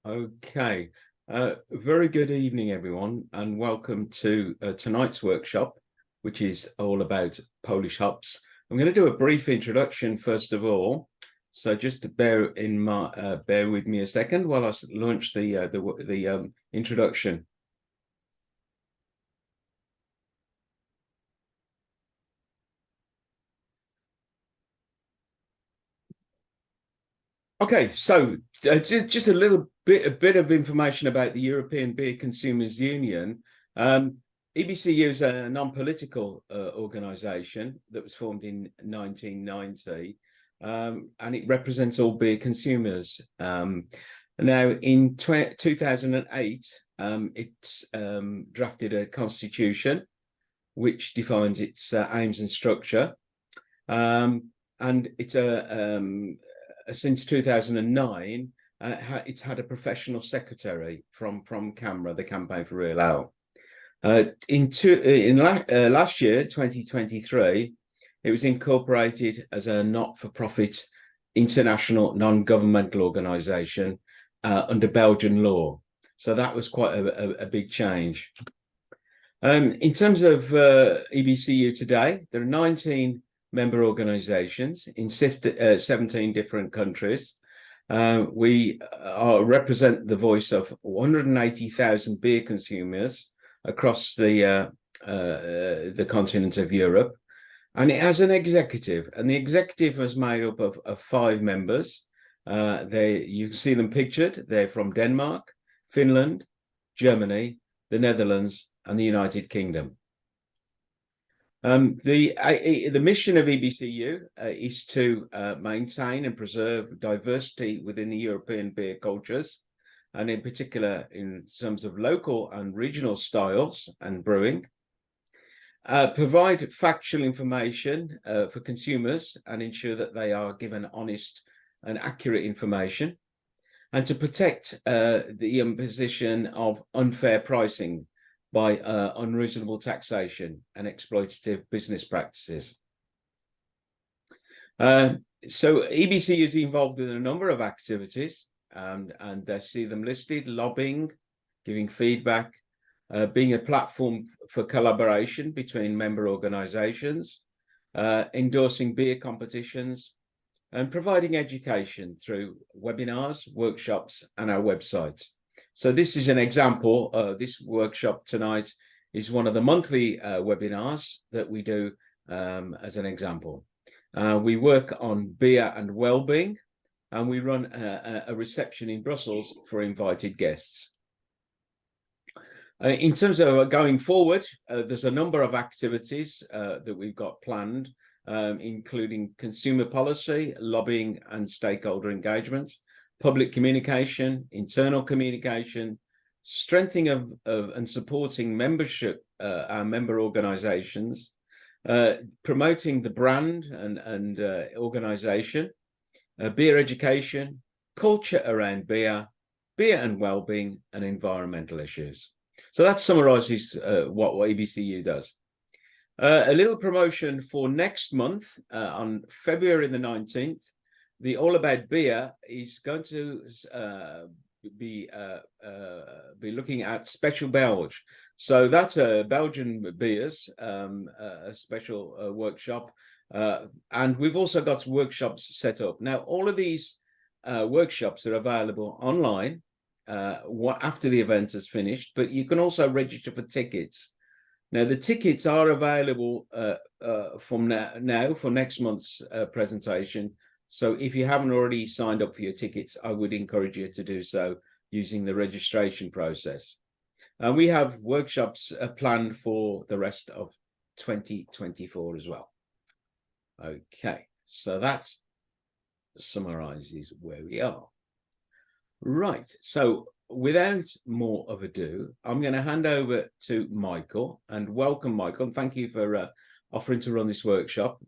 Okay, very good evening, everyone, and welcome to tonight's workshop, which is all about Polish hops. I'm going to do a brief introduction first of all, so just to bear with me a second while I launch the introduction. Okay, so just a little bit of information about the European Beer Consumers Union. EBCU is a non-political organisation that was formed in 1990, and it represents all beer consumers. Now, in 2008, it drafted a constitution which defines its aims and structure, and it's since 2009, it's had a professional secretary from CAMRA, the Campaign for Real Ale. Last year, 2023, it was incorporated as a not-for-profit international non-governmental organisation under Belgian law. So that was quite a big change. In terms of EBCU today, there are 19 member organizations in 17 different countries. We represent the voice of 180,000 beer consumers across the continent of Europe, and it has an executive, and the executive is made up of 5 members. You can see them pictured. They're from Denmark, Finland, Germany, the Netherlands, and the United Kingdom. The mission of EBCU is to maintain and preserve diversity within the European beer cultures, and in particular in terms of local and regional styles and brewing, provide factual information for consumers and ensure that they are given honest and accurate information, and to protect the imposition of unfair pricing by unreasonable taxation and exploitative business practices. So EBC is involved in a number of activities, and I see them listed: lobbying, giving feedback, being a platform for collaboration between member organizations, endorsing beer competitions, and providing education through webinars, workshops, and our websites. So this is an example. This workshop tonight is one of the monthly webinars that we do as an example. We work on beer and well-being, and we run a reception in Brussels for invited guests. In terms of going forward, there's a number of activities that we've got planned, including consumer policy, lobbying and stakeholder engagement, public communication, internal communication, strengthening of and supporting membership, our member organizations, promoting the brand and organization, beer education, culture around beer and well-being, and environmental issues. So that summarizes what EBCU does. A little promotion for next month, on February the 19th, the All About Beer is going to be looking at Special Belge. So that's Belgian beers, a special workshop. And we've also got workshops set up. Now, all of these workshops are available online after the event has finished, but you can also register for tickets. Now, the tickets are available from now for next month's presentation. So if you haven't already signed up for your tickets, I would encourage you to do so using the registration process. And we have workshops planned for the rest of 2024 as well. Okay, so that summarizes where we are. Right, so without more of ado, I'm going to hand over to Michael, and welcome, Michael, and thank you for offering to run this workshop.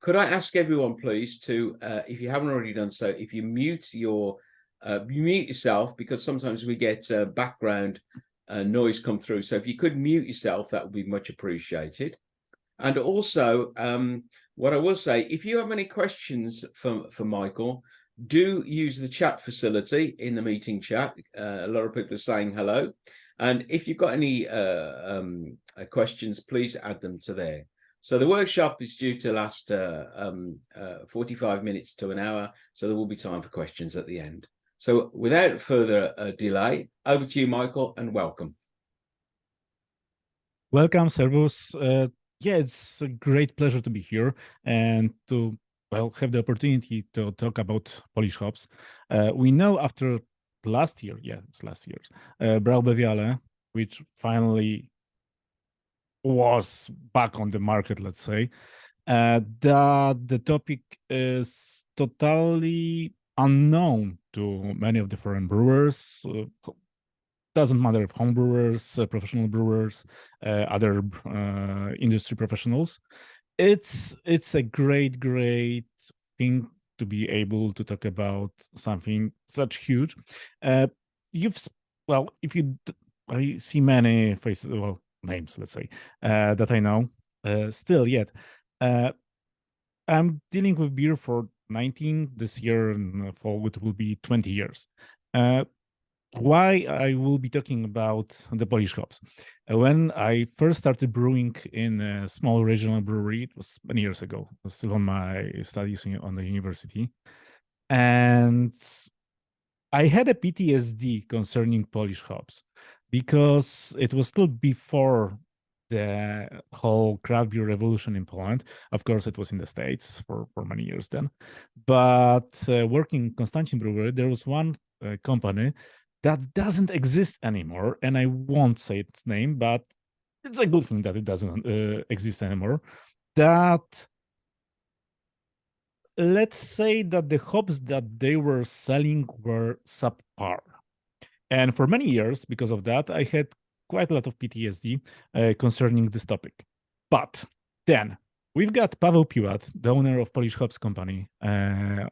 Could I ask everyone, please, to, if you haven't already done so, if you mute yourself, because sometimes we get background noise come through. So if you could mute yourself, that would be much appreciated. And also, what I will say, if you have any questions for Michael, do use the chat facility in the meeting chat. A lot of people are saying hello. And if you've got any questions, please add them to there. So the workshop is due to last 45 minutes to an hour. So there will be time for questions at the end. So without further delay, over to you, Michael, and welcome. Welcome, Servus. Yeah, it's a great pleasure to be here and to have the opportunity to talk about Polish hops. We know after last year, it's last year's UPWr, which finally was back on the market, let's say, that the topic is totally unknown to many of the foreign brewers. Doesn't matter if homebrewers, professional brewers, other industry professionals. It's a great thing to be able to talk about something such huge. I see many faces, names, let's say, that I know. Still yet, I'm dealing with beer for 19 this year, and fall it will be 20 years. Why I will be talking about the Polish hops. When I first started brewing in a small regional brewery, it was many years ago. I was still on my studies on the university. And I had a PTSD concerning Polish hops because it was still before the whole craft beer revolution in Poland. Of course, it was in the States for many years then. But working in Konstantin Brewery, there was one company that doesn't exist anymore, and I won't say its name, but it's a good thing that it doesn't exist anymore. That, let's say that the hops that they were selling were subpar. And for many years, because of that, I had quite a lot of PTSD concerning this topic. But then we've got Paweł Piłat, the owner of Polish Hops Company, at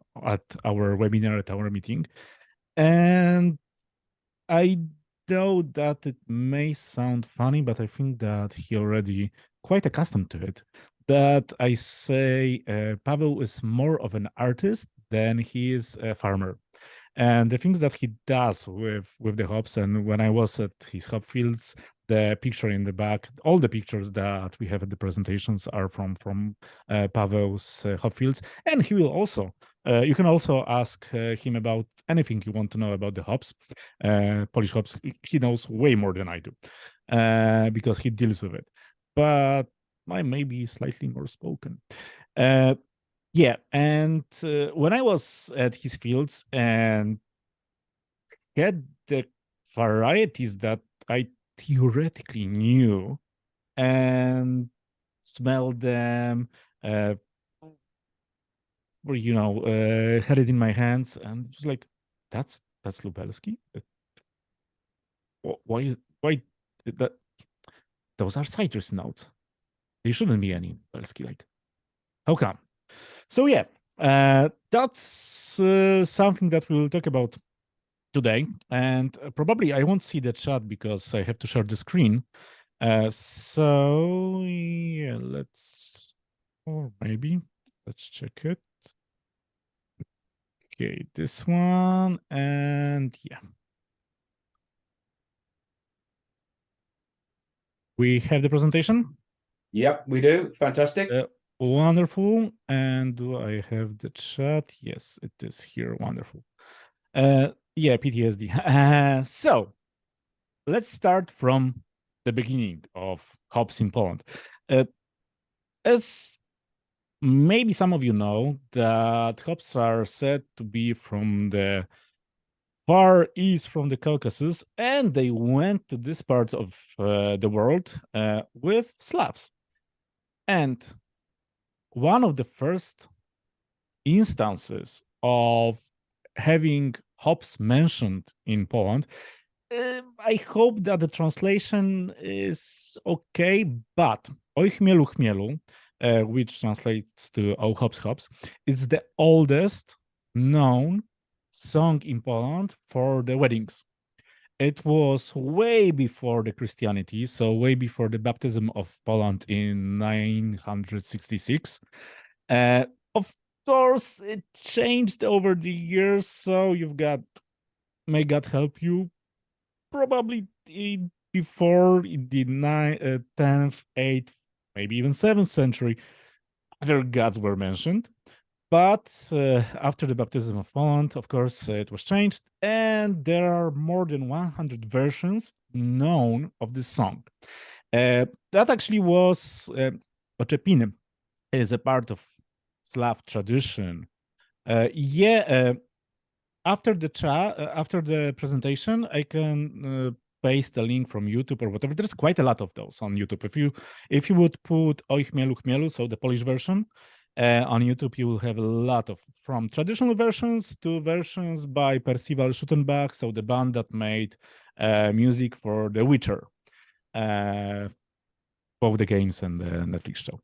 our webinar, at our meeting. And I know that it may sound funny, but I think that he already quite accustomed to it. That I say Paweł is more of an artist than he is a farmer. And the things that he does with the hops, and when I was at his hop fields, the picture in the back, all the pictures that we have at the presentations are from Paweł's hop fields. And he will also, you can also ask him about anything you want to know about the hops, Polish hops. He knows way more than I do because he deals with it. But I may be slightly more spoken. Yeah, and when I was at his fields and had the varieties that I theoretically knew and smelled them, had it in my hands, and it was like, that's Lubelski. Why that? Those are citrus notes. There shouldn't be any Lubelski. Like, how come? So yeah, that's something that we'll talk about today. And probably I won't see the chat because I have to share the screen. So yeah, or maybe let's check it. Okay, this one, and yeah. We have the presentation? Yep, we do. Fantastic. Wonderful. And do I have the chat? Yes, it is here. Wonderful. Yeah, PTSD. So let's start from the beginning of hops in Poland. As maybe some of you know, that hops are said to be from the far east from the Caucasus, and they went to this part of the world with Slavs. And one of the first instances of having hops mentioned in Poland, I hope that the translation is okay, but Oj chmielu chmielu, which translates to Oh Hops Hops, is the oldest known song in Poland for the weddings. It was way before the Christianity, so way before the baptism of Poland in 966. Of course, it changed over the years, so you've got, may God help you, probably before in the 10th, 8th, maybe even 7th century, other gods were mentioned. But after the baptism of Poland, of course, it was changed, and there are more than 100 versions known of this song. That actually was Oczepiny, is a part of Slav tradition. After the presentation, I can paste a link from YouTube or whatever. There's quite a lot of those on YouTube. If you would put Oj Chmielu Chmielu, so the Polish version, on YouTube, you will have a lot of, from traditional versions to versions by Percival Schuttenbach, so the band that made music for The Witcher, both the games and the Netflix show.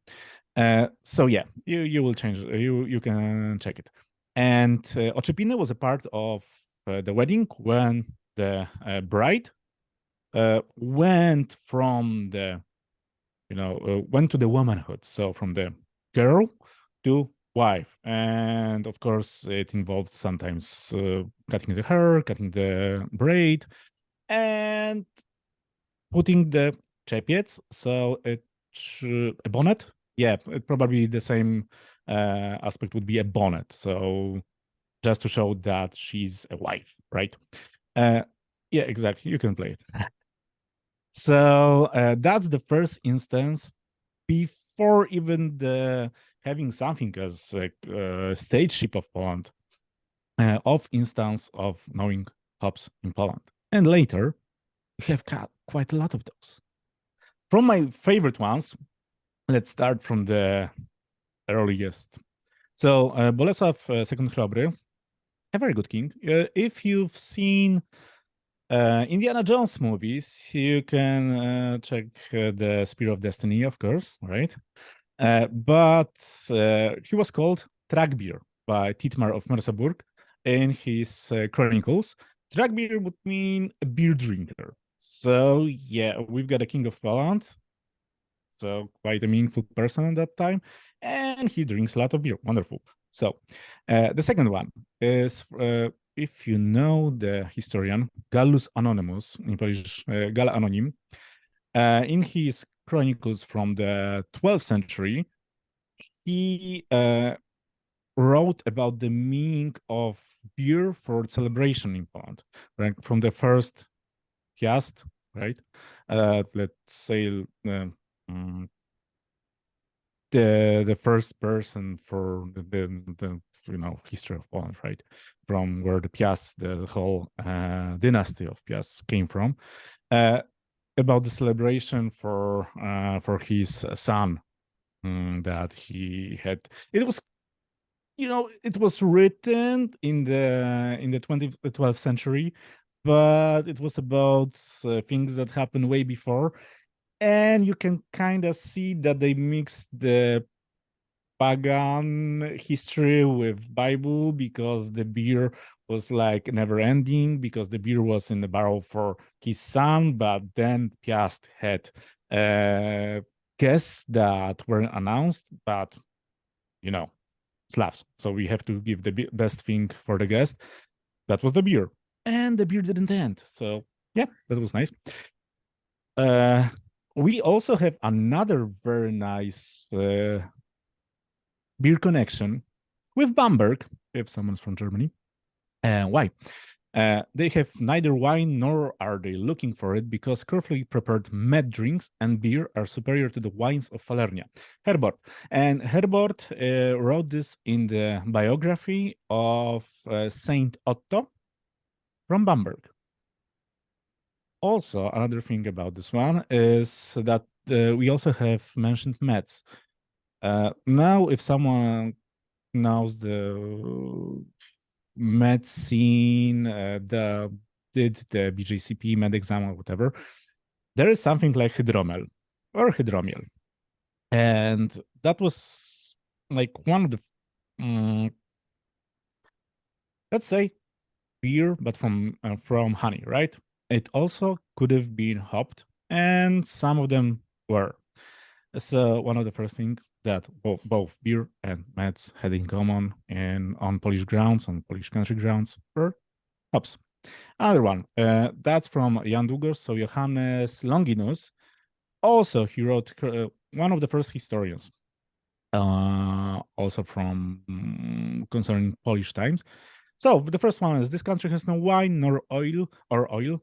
So yeah, you will change. You can check it. And Oczepiny was a part of the wedding when the bride went from the, went to the womanhood. So from the girl to wife, and of course it involved sometimes cutting the hair, cutting the braid, and putting the czepiec, so it's a bonnet. Yeah, it probably the same aspect would be a bonnet. So just to show that she's a wife, right? Yeah, exactly. You can play it. So that's the first instance before even the having something as a state ship of Poland, of instance of knowing hops in Poland. And later, we have got quite a lot of those. From my favorite ones, let's start from the earliest. So Bolesław II Chrobry, a very good king. If you've seen Indiana Jones movies, you can check the Spear of Destiny, of course, right? But he was called Tragbir by Titmar of Merseburg in his chronicles. Tragbir would mean a beer drinker. So yeah, we've got a king of Poland, so quite a meaningful person at that time, and he drinks a lot of beer. Wonderful. So the second one is, if you know the historian Gallus Anonymus, in Polish Gal Anonim, in his chronicles from the 12th century, he wrote about the meaning of beer for celebration in Poland, right? From the first piast, right? Let's say the first person for the history of Poland, right? From where the Piast, the whole dynasty of Piast came from, about the celebration for his son that he had. It was, it was written in the 12th century, but it was about things that happened way before. And you can kind of see that they mixed the pagan history with Bible, because the beer was like never ending, because the beer was in the barrel for his son, but then Piast had guests that weren't announced, but Slavs. So we have to give the best thing for the guest. That was the beer. And the beer didn't end. So yeah, that was nice. We also have another very nice beer connection with Bamberg, if someone's from Germany. Why? They have neither wine nor are they looking for it, because carefully prepared mead drinks and beer are superior to the wines of Falernia. Herbert. And Herbert wrote this in the biography of Saint Otto from Bamberg. Also, another thing about this one is that we also have mentioned meads. Now, if someone knows the med scene, did the BJCP med exam or whatever, there is something like hydromel or hydromiel, and that was like one of the let's say beer, but from honey, right? It also could have been hopped, and some of them were. So one of the first things that both beer and meds had in common and on Polish grounds, on Polish country grounds, were hops. Another one, that's from Jan Długosz, so Johannes Longinus. Also, he wrote one of the first historians, also from concerning Polish times. So the first one is, this country has no wine nor oil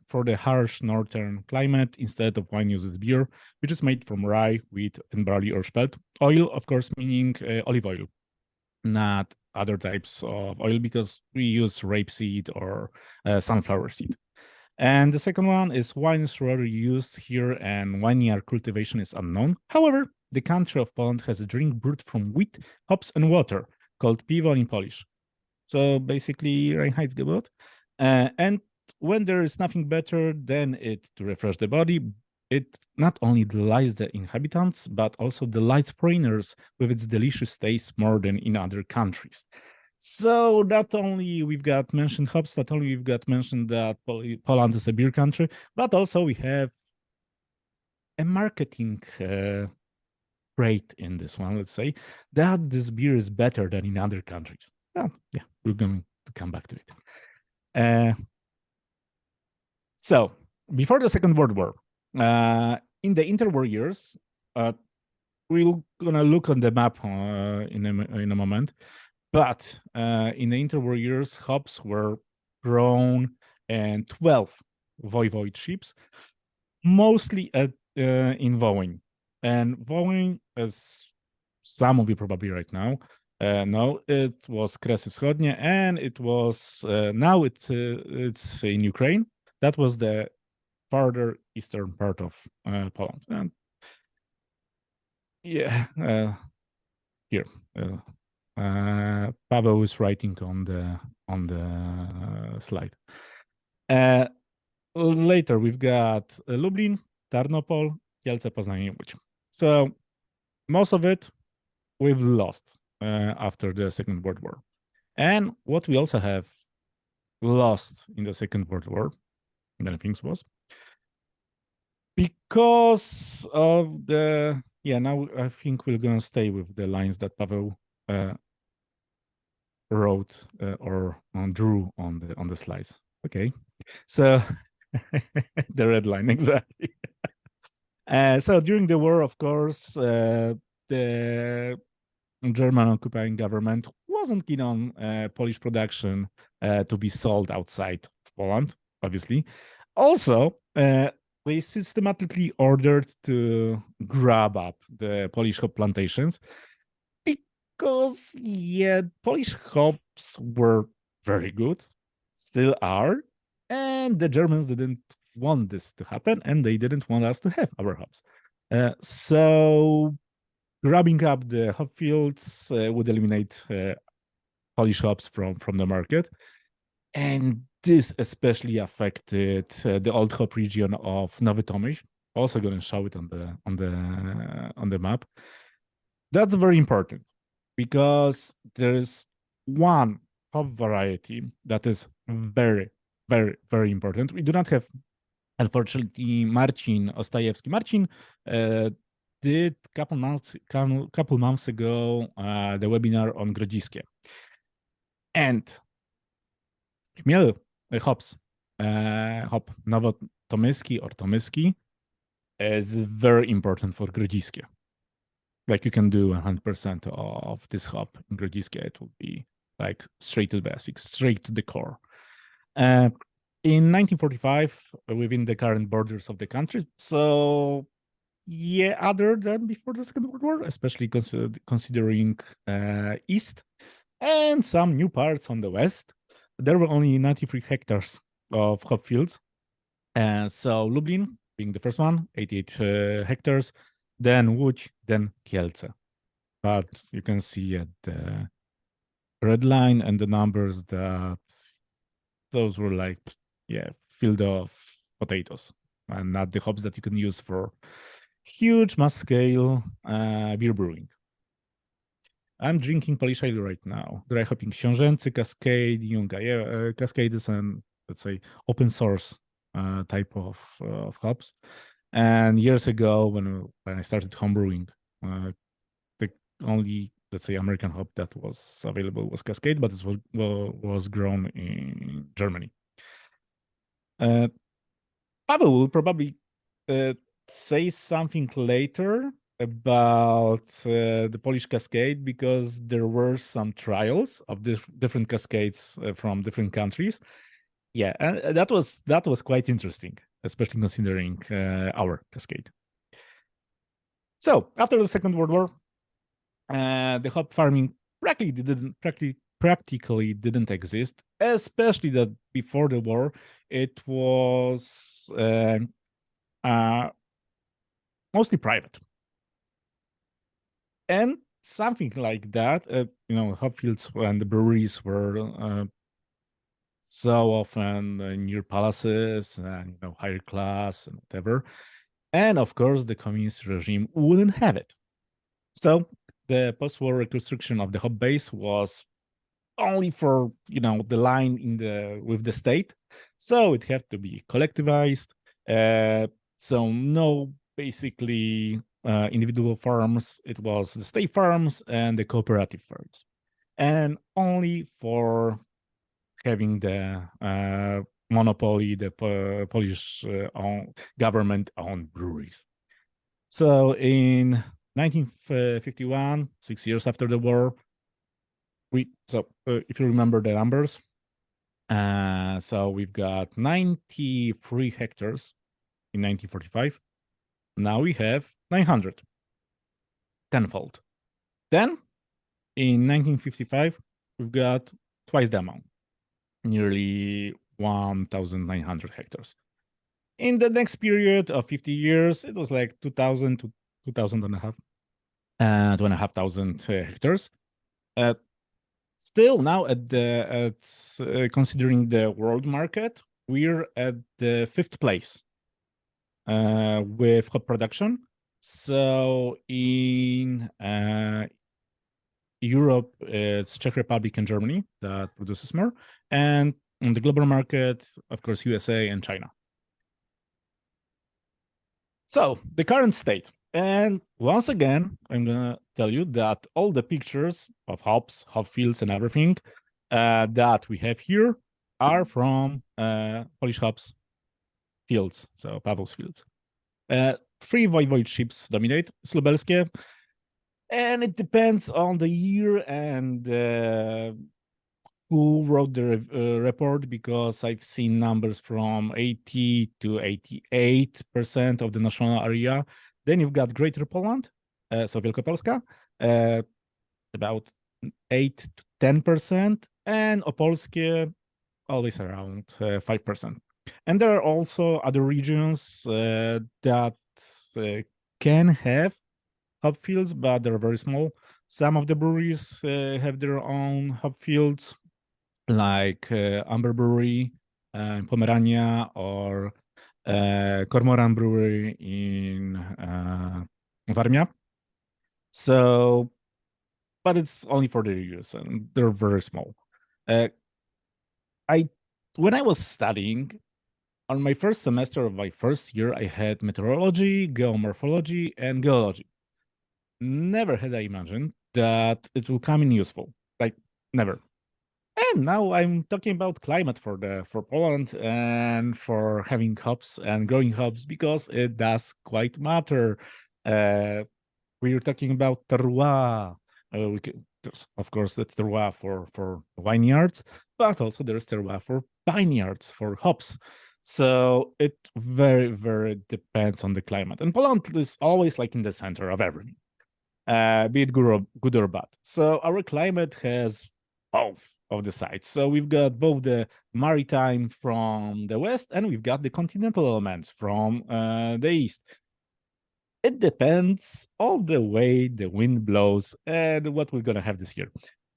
for the harsh northern climate. Instead of wine uses beer, which is made from rye, wheat, and barley or spelt. Oil, of course, meaning olive oil, not other types of oil, because we use rapeseed or sunflower seed. And the second one is, wine is rarely used here and vineyard cultivation is unknown. However, the country of Poland has a drink brewed from wheat, hops, and water called piwo in Polish. So basically, Reinheitsgebot. And when there is nothing better than it to refresh the body, it not only delights the inhabitants, but also delights foreigners with its delicious taste more than in other countries. So not only we've got mentioned hops, not only we've got mentioned that Poland is a beer country, but also we have a marketing trait in this one, let's say, that this beer is better than in other countries. Well, yeah, we're going to come back to it. So before the Second World War, in the interwar years, we're gonna look on the map in a moment. But in the interwar years, hops were grown in 12 voivodeships, mostly in Wołyń. And Wołyń, as some of you probably right now know, it was Kresy Wschodnie, and it was now it's in Ukraine. That was the farther eastern part of Poland. And yeah, here. Paweł is writing on the slide. Later we've got Lublin, Tarnopol, Kielce, Poznań, and Łódź. So most of it we've lost after the Second World War. And what we also have lost in the Second World War, many things was, because of the, now I think we're gonna stay with the lines that Paweł wrote or drew on the slides. Okay, so the red line, exactly. So during the war, of course, the German occupying government wasn't keen on Polish production to be sold outside of Poland, obviously. Also, they systematically ordered to grab up the Polish hop plantations, because Polish hops were very good, still are, and the Germans didn't want this to happen, and they didn't want us to have our hops. So grabbing up the hop fields would eliminate Polish hops from the market, and this especially affected the old hop region of Nowy Tomyśl. Also going to show it on the map. That's very important, because there is one hop variety that is very, very, very important. We do not have, unfortunately, Marcin Ostajewski. Marcin did couple months ago the webinar on Grodziskie. And chmiel hops, hop Nowotomyski or Tomyski is very important for Grodziskie. Like, you can do 100% of this hop in Grodziskie. It will be like straight to the basics, straight to the core. In 1945, within the current borders of the country, so other than before the Second World War, especially considering east and some new parts on the west, there were only 93 hectares of hop fields. So Lublin being the first one, 88 hectares, then Łódź, then Kielce. But you can see at the red line and the numbers that those were like, field of potatoes, and not the hops that you can use for huge mass scale beer brewing. I'm drinking Polish ale right now. Dry hopping Książęcy, Cascade, Junga. Cascade is an, let's say, open source type of hops. And years ago, when I started homebrewing, The only, let's say, American hop that was available was Cascade, but it was grown in Germany. Paweł will probably say something later about the Polish Cascade, because there were some trials of different cascades from different countries. Yeah, and that was quite interesting, especially considering our cascade. So after the Second World War, the hop farming practically didn't exist, especially that before the war it was mostly private. And something like that, hop fields and the breweries were so often near palaces and higher class and whatever. And of course, the communist regime wouldn't have it. So the post-war reconstruction of the hop base was only for the line with the state. So it had to be collectivized. So no, basically individual farms. It was the state farms and the cooperative farms, and only for having the monopoly, the Polish government-owned breweries. So in 1951, 6 years after the war, if you remember the numbers, so we've got 93 hectares in 1945. Now we have 900, tenfold. Then in 1955, we've got twice the amount, nearly 1,900 hectares. In the next period of 50 years, it was like 2,000 to 2,000 and a half, 2,500 hectares. Still now considering the world market, we're at the 5th place with hop production. So in Europe, it's Czech Republic and Germany that produces more. And on the global market, of course, USA and China. So the current state. And once again, I'm going to tell you that all the pictures of hops, hop fields, and everything that we have here are from Polish hops fields, so Paweł's fields. 3 voivodeships dominate, Lubelskie, and it depends on the year and who wrote the report, because I've seen numbers from 80 to 88% of the national area. Then you've got Greater Poland, so Wielkopolska, about 8 to 10%, and Opolskie always around 5%. And there are also other regions that can have hop fields, but they're very small. Some of the breweries have their own hop fields, like Amber Brewery in Pomerania, or Cormoran Brewery in Warmia. So, but it's only for their use, and they're very small. When I was studying, on my first semester of my first year, I had meteorology, geomorphology, and geology. Never had I imagined that it will come in useful, like never. And now I'm talking about climate for Poland and for having hops and growing hops, because it does quite matter. We're talking about terroir. There's, of course, the terroir for vineyards, but also there's terroir for vineyards, for hops. So it very, very depends on the climate. And Poland is always like in the center of everything, be it good or bad. So our climate has both of the sides. So we've got both the maritime from the west, and we've got the continental elements from the east. It depends on the way the wind blows and what we're gonna have this year.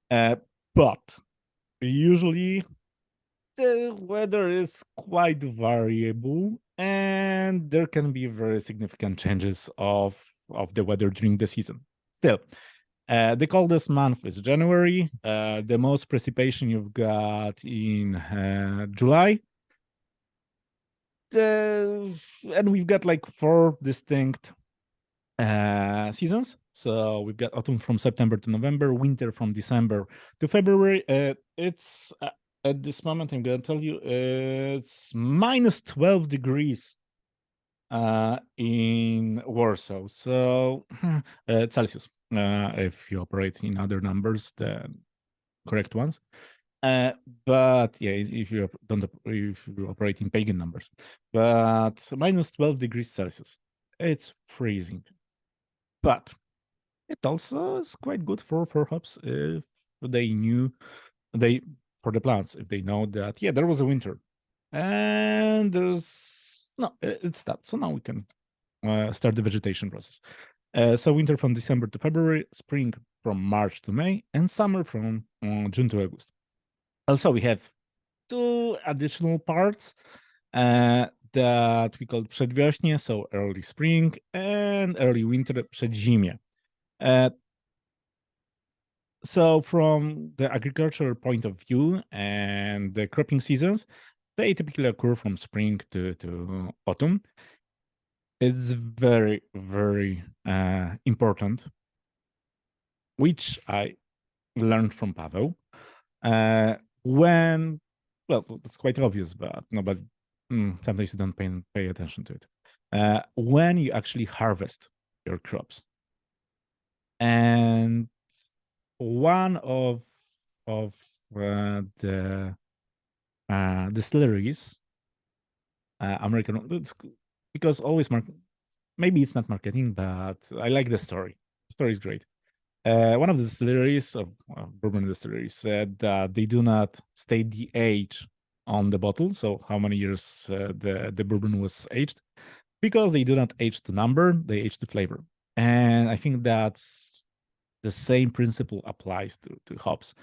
But usually the weather is quite variable, and there can be very significant changes of the weather during the season. Still, the coldest month is January. The most precipitation you've got in July. And we've got like 4 distinct seasons. So we've got autumn from September to November, winter from December to February. It's at this moment, I'm going to tell you, it's minus 12 degrees in Warsaw. So Celsius, if you operate in other numbers, the correct ones. But yeah, if you operate in pagan numbers, but minus 12 degrees Celsius, it's freezing. But it also is quite good for hops if for the plants, if they know that there was a winter and it's stopped. So now we can start the vegetation process. So winter from December to February, spring from March to May, and summer from June to August. Also, we have two additional parts that we call przedwiośnie, so early spring, and early winter, przedzimie. So from the agricultural point of view and the cropping seasons, they typically occur from spring to autumn. It's very, very important, which I learned from Paweł. Well, it's quite obvious, but nobody, sometimes you don't pay attention to it. When you actually harvest your crops. And one of the distilleries, American, because always maybe it's not marketing, but I like the story. The story is great. One of the distilleries of bourbon distilleries said that they do not state the age on the bottle, so how many years the bourbon was aged, because they do not age to number, they age to flavor. And I think that's the same principle applies to hops.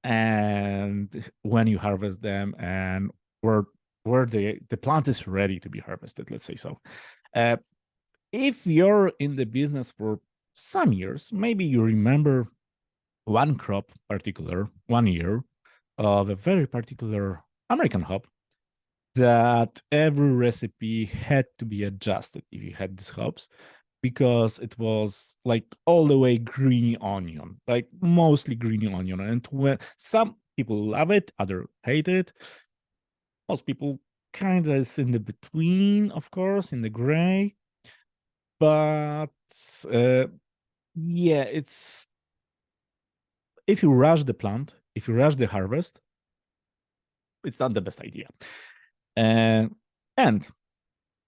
And when you harvest them and where the plant is ready to be harvested, let's say so. If you're in the business for some years, maybe you remember one crop particular, 1 year of a very particular American hop that every recipe had to be adjusted if you had these hops, because it was like all the way greeny onion, like mostly greeny onion. And when some people love it, others hate it. Most people kind of is in the between, of course, in the gray. But it's if you rush the plant, if you rush the harvest, it's not the best idea. And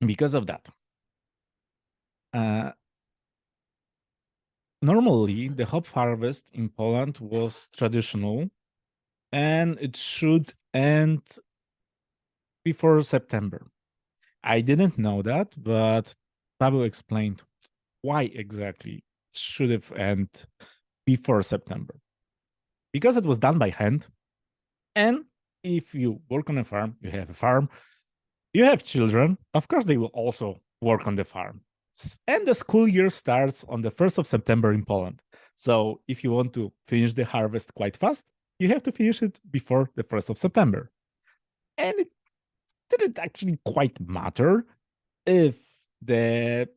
because of that, normally the hop harvest in Poland was traditional, and it should end before September. I didn't know that, but Paweł explained why exactly it should have ended before September. Because it was done by hand. And if you work on a farm, you have a farm, you have children, of course they will also work on the farm. And the school year starts on the 1st of September in Poland. So if you want to finish the harvest quite fast, you have to finish it before the 1st of September. And it didn't actually quite matter if the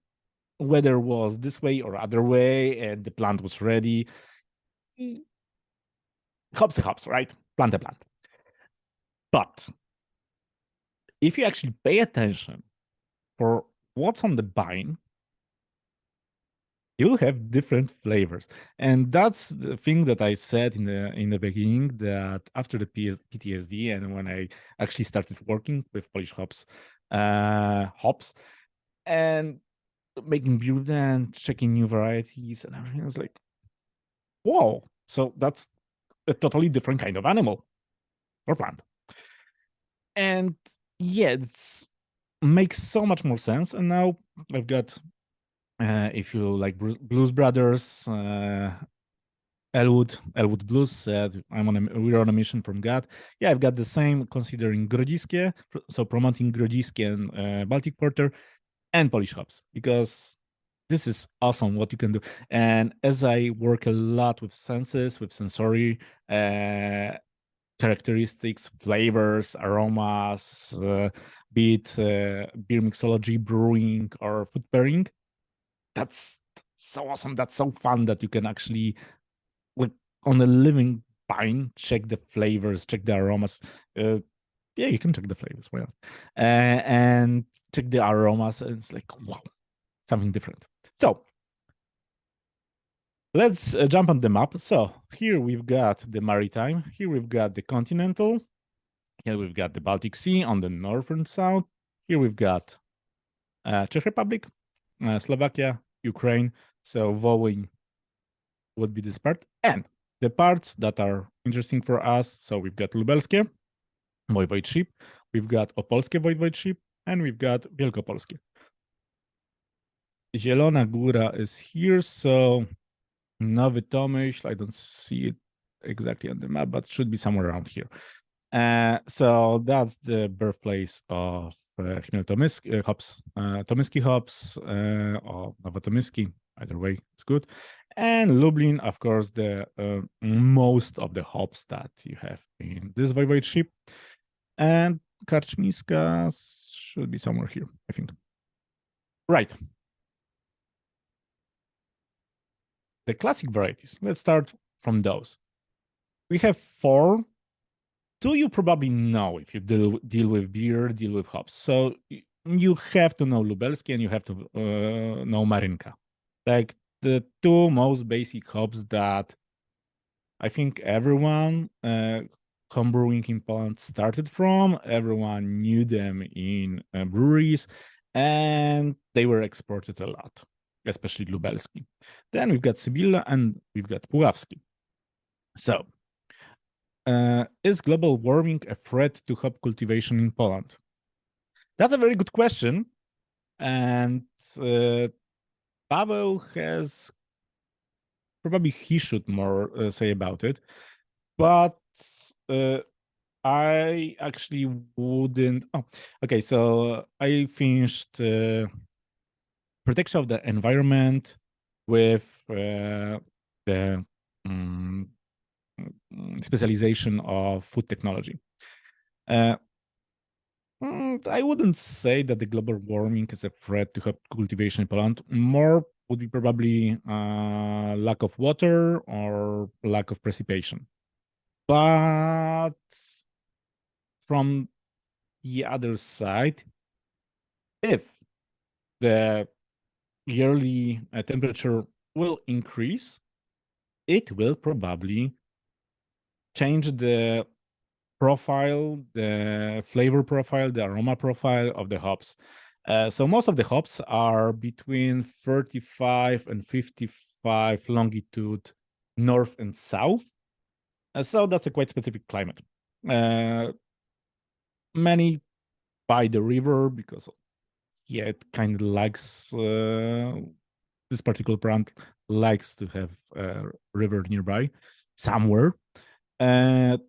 weather was this way or other way and the plant was ready. Hops a hops, right? Plant a plant. But if you actually pay attention for what's on the vine, you'll have different flavors. And that's the thing that I said in the beginning, that after the PTSD and when I actually started working with Polish hops and making beer and checking new varieties and everything, I was like, whoa, so that's a totally different kind of animal or plant. And it makes so much more sense. And now I've got, if you like Blues Brothers, Elwood Blues said, we're on a mission from God. Yeah, I've got the same, considering Grodziskie, so promoting Grodziskie and Baltic Porter and Polish hops, because this is awesome what you can do. And as I work a lot with senses, with sensory characteristics, flavors, aromas, be it beer mixology, brewing, or food pairing, that's so awesome. That's so fun that you can actually, like, on a living vine, check the flavors, check the aromas. Yeah, you can check the flavors, well, and check the aromas. And it's like, wow, something different. So let's jump on the map. So here we've got the maritime. Here we've got the continental. Here we've got the Baltic Sea on the northern south. Here we've got Czech Republic, Slovakia, Ukraine. So Volyn would be this part. And the parts that are interesting for us. So we've got Lubelskie Voivodeship, we've got Opolskie Voivodeship, and we've got Wielkopolskie. Zielona Góra is here. So Nowy Tomyśl, I don't see it exactly on the map, but it should be somewhere around here. So that's the birthplace of Chmiel hops, Tomyski hops, or Nowotomyski. Either way, it's good. And Lublin, of course, the most of the hops that you have in this voivodeship. And Karczmiska should be somewhere here, I think. Right. The classic varieties. Let's start from those. We have 4. 2 you probably know if you deal with beer, deal with hops. So you have to know Lubelski and you have to know Marynka. Like the 2 most basic hops that I think everyone homebrewing in Poland started from. Everyone knew them in breweries, and they were exported a lot, especially Lubelski. Then we've got Sibylla and we've got Puławski. So, is global warming a threat to hop cultivation in Poland? That's a very good question. And Paweł has, probably he should more say about it. But I actually wouldn't. Oh, okay. So I finished protection of the environment with the specialization of food technology. I wouldn't say that the global warming is a threat to hop cultivation in Poland. More would be probably lack of water or lack of precipitation. But from the other side, if the yearly temperature will increase, it will probably change the profile, the flavor profile, the aroma profile of the hops. So most of the hops are between 35 and 55 longitude north and south. So that's a quite specific climate. Many by the river because, yeah, it kind of likes, this particular plant likes to have a river nearby somewhere. And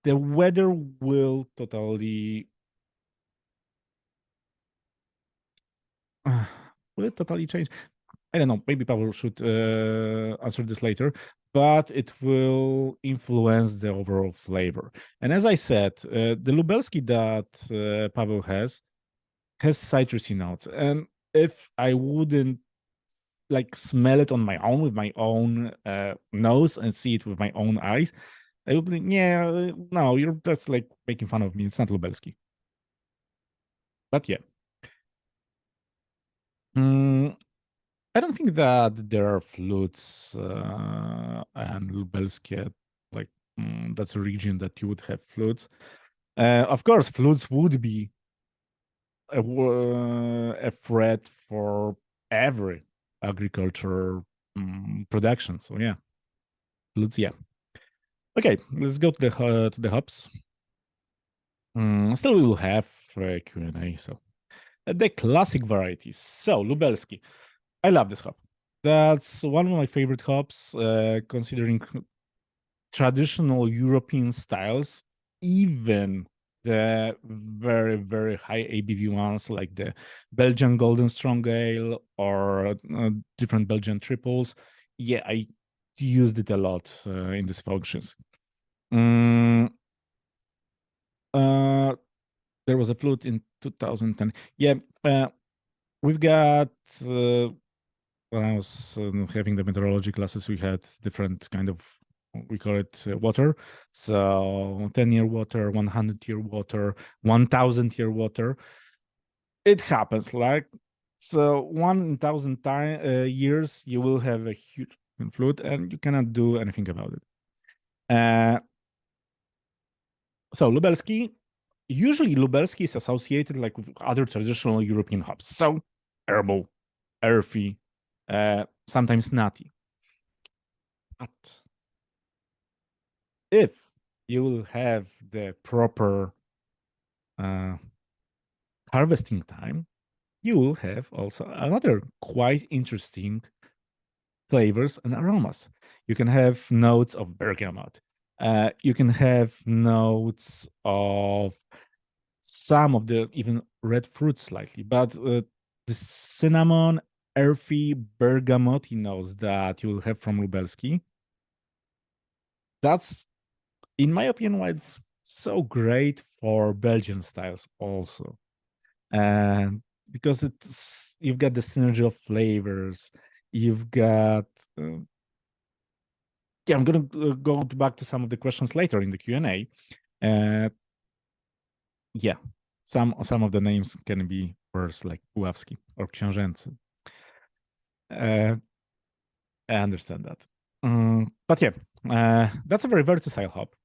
the weather will totally change. I don't know, maybe Paweł should answer this later, but it will influence the overall flavor. And as I said, the Lubelski that Paweł has citrusy notes. And if I wouldn't like smell it on my own with my own nose and see it with my own eyes, I would think, yeah, no, you're just like making fun of me. It's not Lubelski. But yeah. I don't think that there are flutes and Lubelskie, like that's a region that you would have flutes. Of course, flutes would be a threat for every agriculture production. So yeah, flutes, yeah. Okay, let's go to the hops. Still, we will have Q&A. So the classic varieties. So Lubelski. I love this hop. That's one of my favorite hops, considering traditional European styles, even the very, very high ABV ones like the Belgian Golden Strong Ale or different Belgian triples. Yeah, I used it a lot in these functions. There was a flute in 2010. Yeah, we've got when I was having the meteorology classes, we had different kind of, we call it water. So 10-year water, 100-year water, 1,000-year water. It happens, like, so 1,000 years you will have a huge flood and you cannot do anything about it. So Lubelski, usually Lubelski is associated like with other traditional European hops. So herbal, earthy, sometimes nutty. But if you will have the proper harvesting time, you will have also another quite interesting flavors and aromas. You can have notes of bergamot. You can have notes of some of the even red fruits slightly, but the cinnamon, earthy, bergamoty notes that you will have from Lubelski, that's, in my opinion, why it's so great for Belgian styles also. And because you've got the synergy of flavors, you've got I'm gonna go back to some of the questions later in the Q&A. Yeah, some of the names can be worse, like Puławski or Książęcy. I understand that. But yeah, that's a very versatile hop.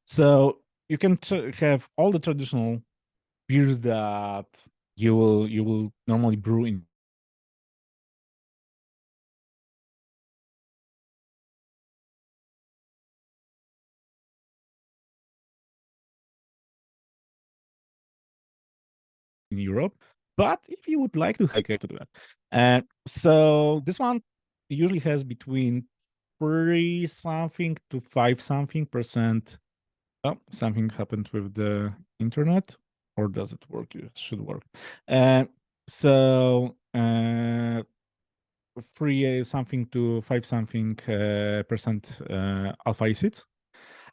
So you can have all the traditional beers that you will normally brew in Europe. But if you would like to do that, so this one usually has between 3 something to 5 something percent. Oh, something happened with the internet, or does it work? It should work. So 3 something to 5 something percent alpha acids.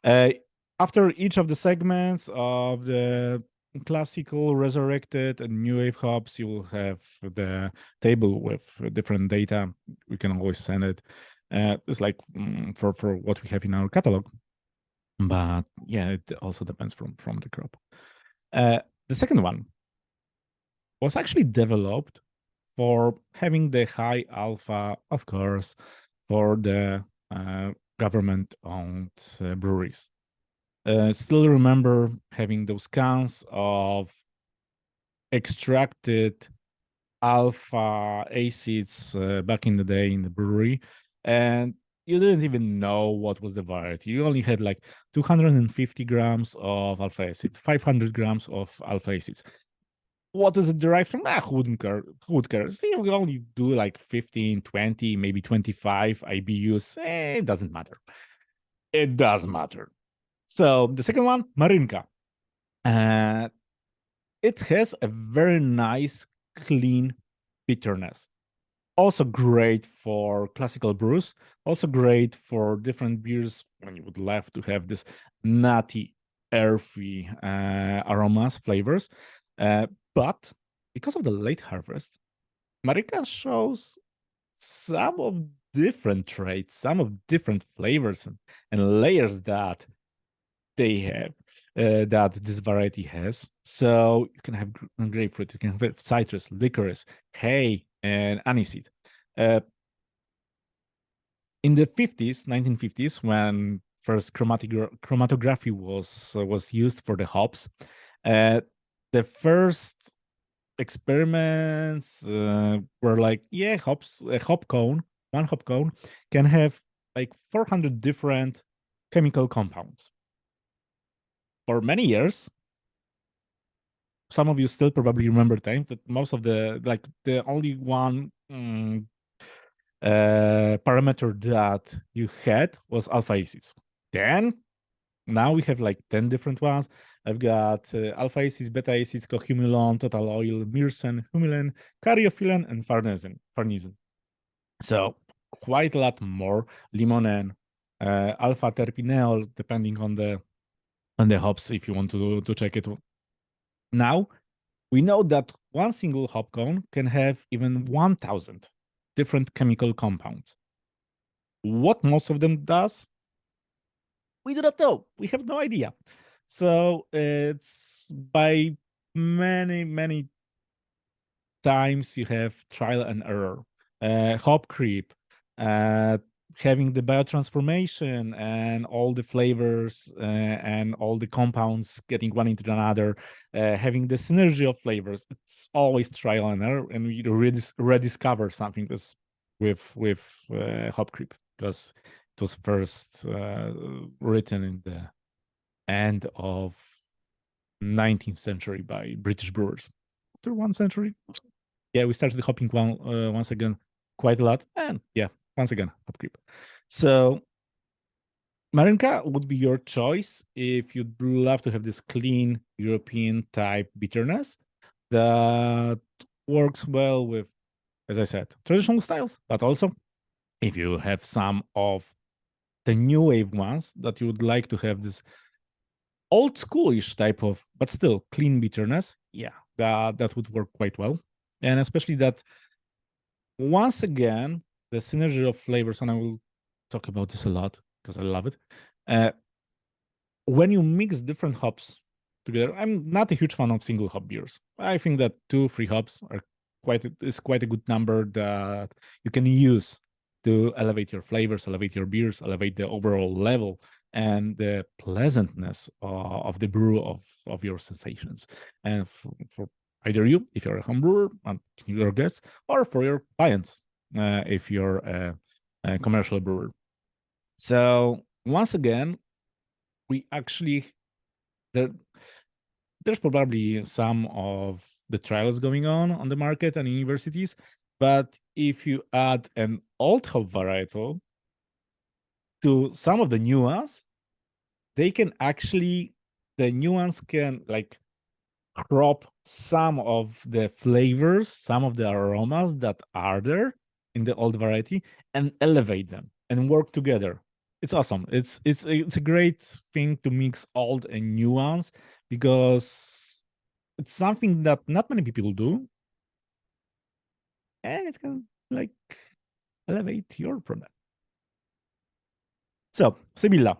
After each of the segments of the classical, resurrected, and new wave hops, you will have the table with different data. We can always send it. It's like for what we have in our catalog. But yeah, it also depends from the crop. The second one was actually developed for having the high alpha, of course, for the government-owned breweries. Still remember having those cans of extracted alpha acids back in the day in the brewery, and you didn't even know what was the variety. You only had like 250 grams of alpha acid, 500 grams of alpha acids. What is it derived from? Who wouldn't care? Who would care? Still, we only do like 15, 20, maybe 25 IBUs. It doesn't matter. It does matter. So the second one, Marinka. It has a very nice, clean bitterness. Also great for classical brews. Also great for different beers when you would love to have this nutty, earthy aromas, flavors. But because of the late harvest, Marinka shows some of different traits, some of different flavors and layers that they have, that this variety has. So you can have grapefruit, you can have citrus, licorice, hay, and aniseed. In the 1950s, when first chromatography was used for the hops, the first experiments were like, yeah, hops, one hop cone can have like 400 different chemical compounds. For many years, some of you still probably remember time that most of the only one parameter that you had was alpha acids. Then now we have like 10 different ones. I've got alpha acids, beta acids, cohumulon, total oil, myrcen, humulin, caryophyllene, and farnesin. So quite a lot more. Limonen, alpha terpineol, depending on the hops, if you want to check it. Now we know that one single hop cone can have even 1,000 different chemical compounds. What most of them does, we do not know. We have no idea. So it's by many times you have trial and error, hop creep, having the biotransformation and all the flavors and all the compounds getting one into another, having the synergy of flavors. It's always trial and error, and we rediscover something that's with hop creep, because it was first written in the end of 19th century by British brewers. After 1 century, yeah, we started hopping once again quite a lot, and yeah, once again hop creep. So Marinka would be your choice if you'd love to have this clean European type bitterness that works well with, as I said, traditional styles, but also if you have some of the new wave ones that you would like to have this old schoolish type of, but still clean bitterness, yeah, that would work quite well. And especially that, once again, the synergy of flavors, and I will talk about this a lot because I love it. When you mix different hops together, I'm not a huge fan of single hop beers. I think that 2-3 hops are quite a good number that you can use to elevate your flavors, elevate your beers, elevate the overall level and the pleasantness of the brew of your sensations. And for either you, if you're a home brewer, and your guests, or for your clients, if you're a commercial brewer. So once again, we actually there's probably some of the trials going on the market and universities, but if you add an old hop varietal to some of the nuance, the nuance can like crop some of the flavors, some of the aromas that are there in the old variety, and elevate them and work together. It's awesome. It's a great thing to mix old and nuance, because it's something that not many people do, and it can like elevate your product. So Sibilla.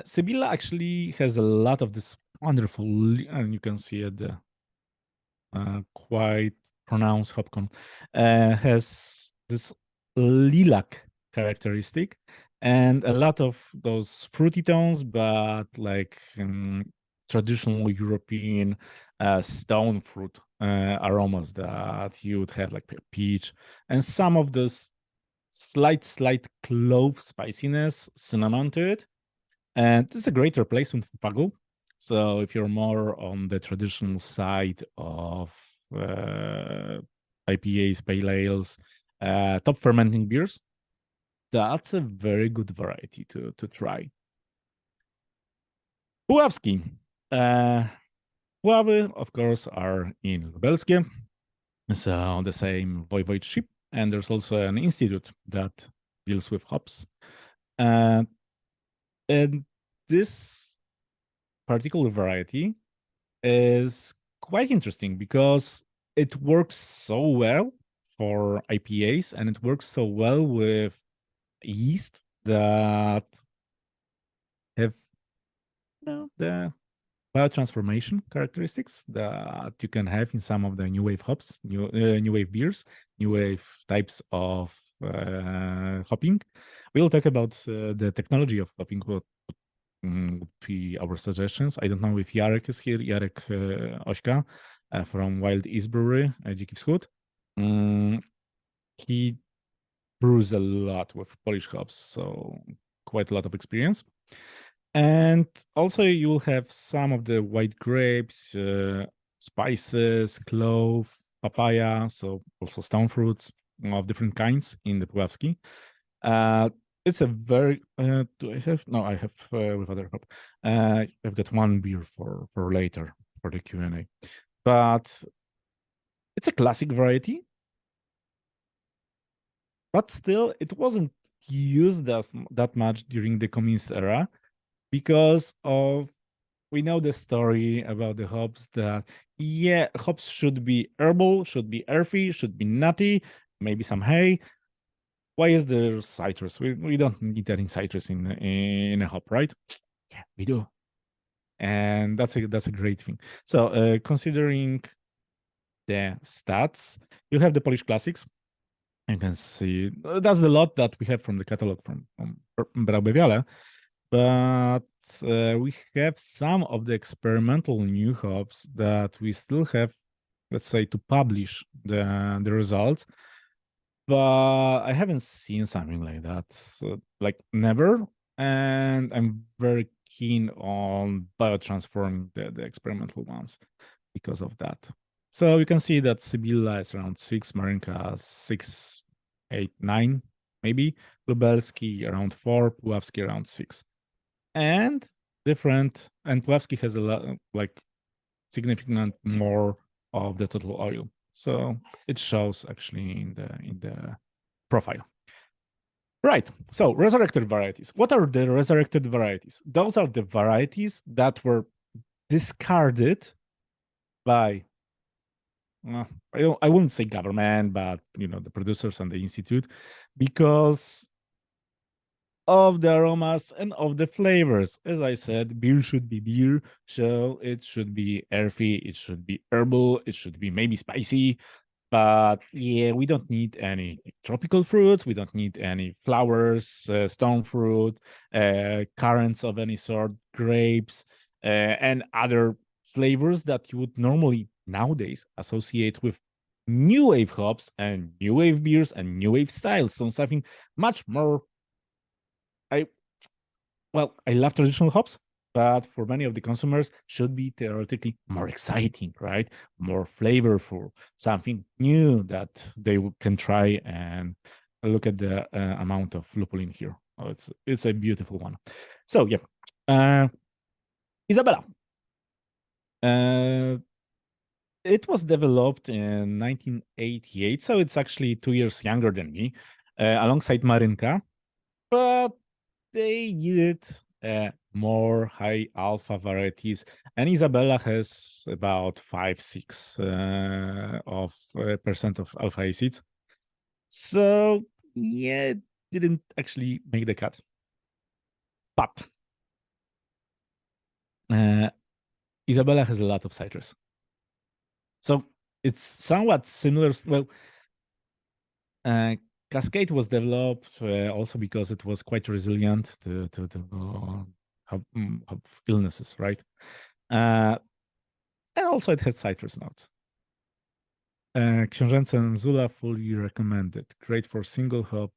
Sibilla actually has a lot of this wonderful, and you can see it, quite pronounced hopcon, has this lilac characteristic and a lot of those fruity tones, but like traditional European stone fruit aromas that you would have, like peach, and some of this slight clove spiciness, cinnamon to it. And this is a great replacement for Pagel. So if you're more on the traditional side of IPAs, pale ales, top fermenting beers, that's a very good variety to try. Puławski. Puławy, of course, are in Lubelskie, so the same voivodeship, and there's also an institute that deals with hops. And this particular variety is quite interesting because it works so well for IPAs, and it works so well with yeast that have the biotransformation characteristics that you can have in some of the new wave hops, new wave beers, new wave types of hopping. We'll talk about the technology of hopping, what would be our suggestions. I don't know if Jarek is here, Jarek Ośka from Wild East Brewery, Dziki Wschód. He brews a lot with Polish hops, so quite a lot of experience. And also you will have some of the white grapes, spices, clove, papaya, so also stone fruits of different kinds in the Puławski. It's a very do I have? No, I have with other hop. I've got one beer for later for the Q&A. But it's a classic variety. But still, it wasn't used that much during the communist era, because of we know the story about the hops that, yeah, hops should be herbal, should be earthy, should be nutty, maybe some hay. Why is there citrus? We don't need any citrus in a hop, right? Yeah, we do. And that's a great thing. So considering the stats, you have the Polish classics. You can see that's the lot that we have from the catalog from UPWr, but we have some of the experimental new hops that we still have, let's say, to publish the results. But I haven't seen something like that, like never. And I'm very keen on biotransforming the experimental ones because of that. So you can see that Sibylla is around 6, Marinka 6, 8, 9, maybe. Lubelski around 4, Puławski around 6. And different, and Puławski has a lot, like significant more of the total oil. So it shows actually in the profile. Right. So resurrected varieties. What are the resurrected varieties? Those are the varieties that were discarded by I wouldn't say government, but the producers and the institute, because of the aromas and of the flavors. As I said, beer should be beer, so it should be earthy, it should be herbal, it should be maybe spicy. But yeah, we don't need any tropical fruits. We don't need any flowers, stone fruit, currants of any sort, grapes, and other flavors that you would normally nowadays associate with new wave hops and new wave beers and new wave styles. So something much more. I love traditional hops, but for many of the consumers, should be theoretically more exciting, right? More flavorful, something new that they can try and look at the amount of lupulin here. Oh, it's a beautiful one. So yeah, Isabella. It was developed in 1988, so it's actually 2 years younger than me, alongside Marynka, but they needed more high alpha varieties, and Isabella has about 5-6 percent of alpha acids. So yeah, it didn't actually make the cut. But Isabella has a lot of citrus, so it's somewhat similar. Well, Cascade was developed also because it was quite resilient to have illnesses, right? And also it had citrus notes. Książęce and Zula fully recommended. Great for single hop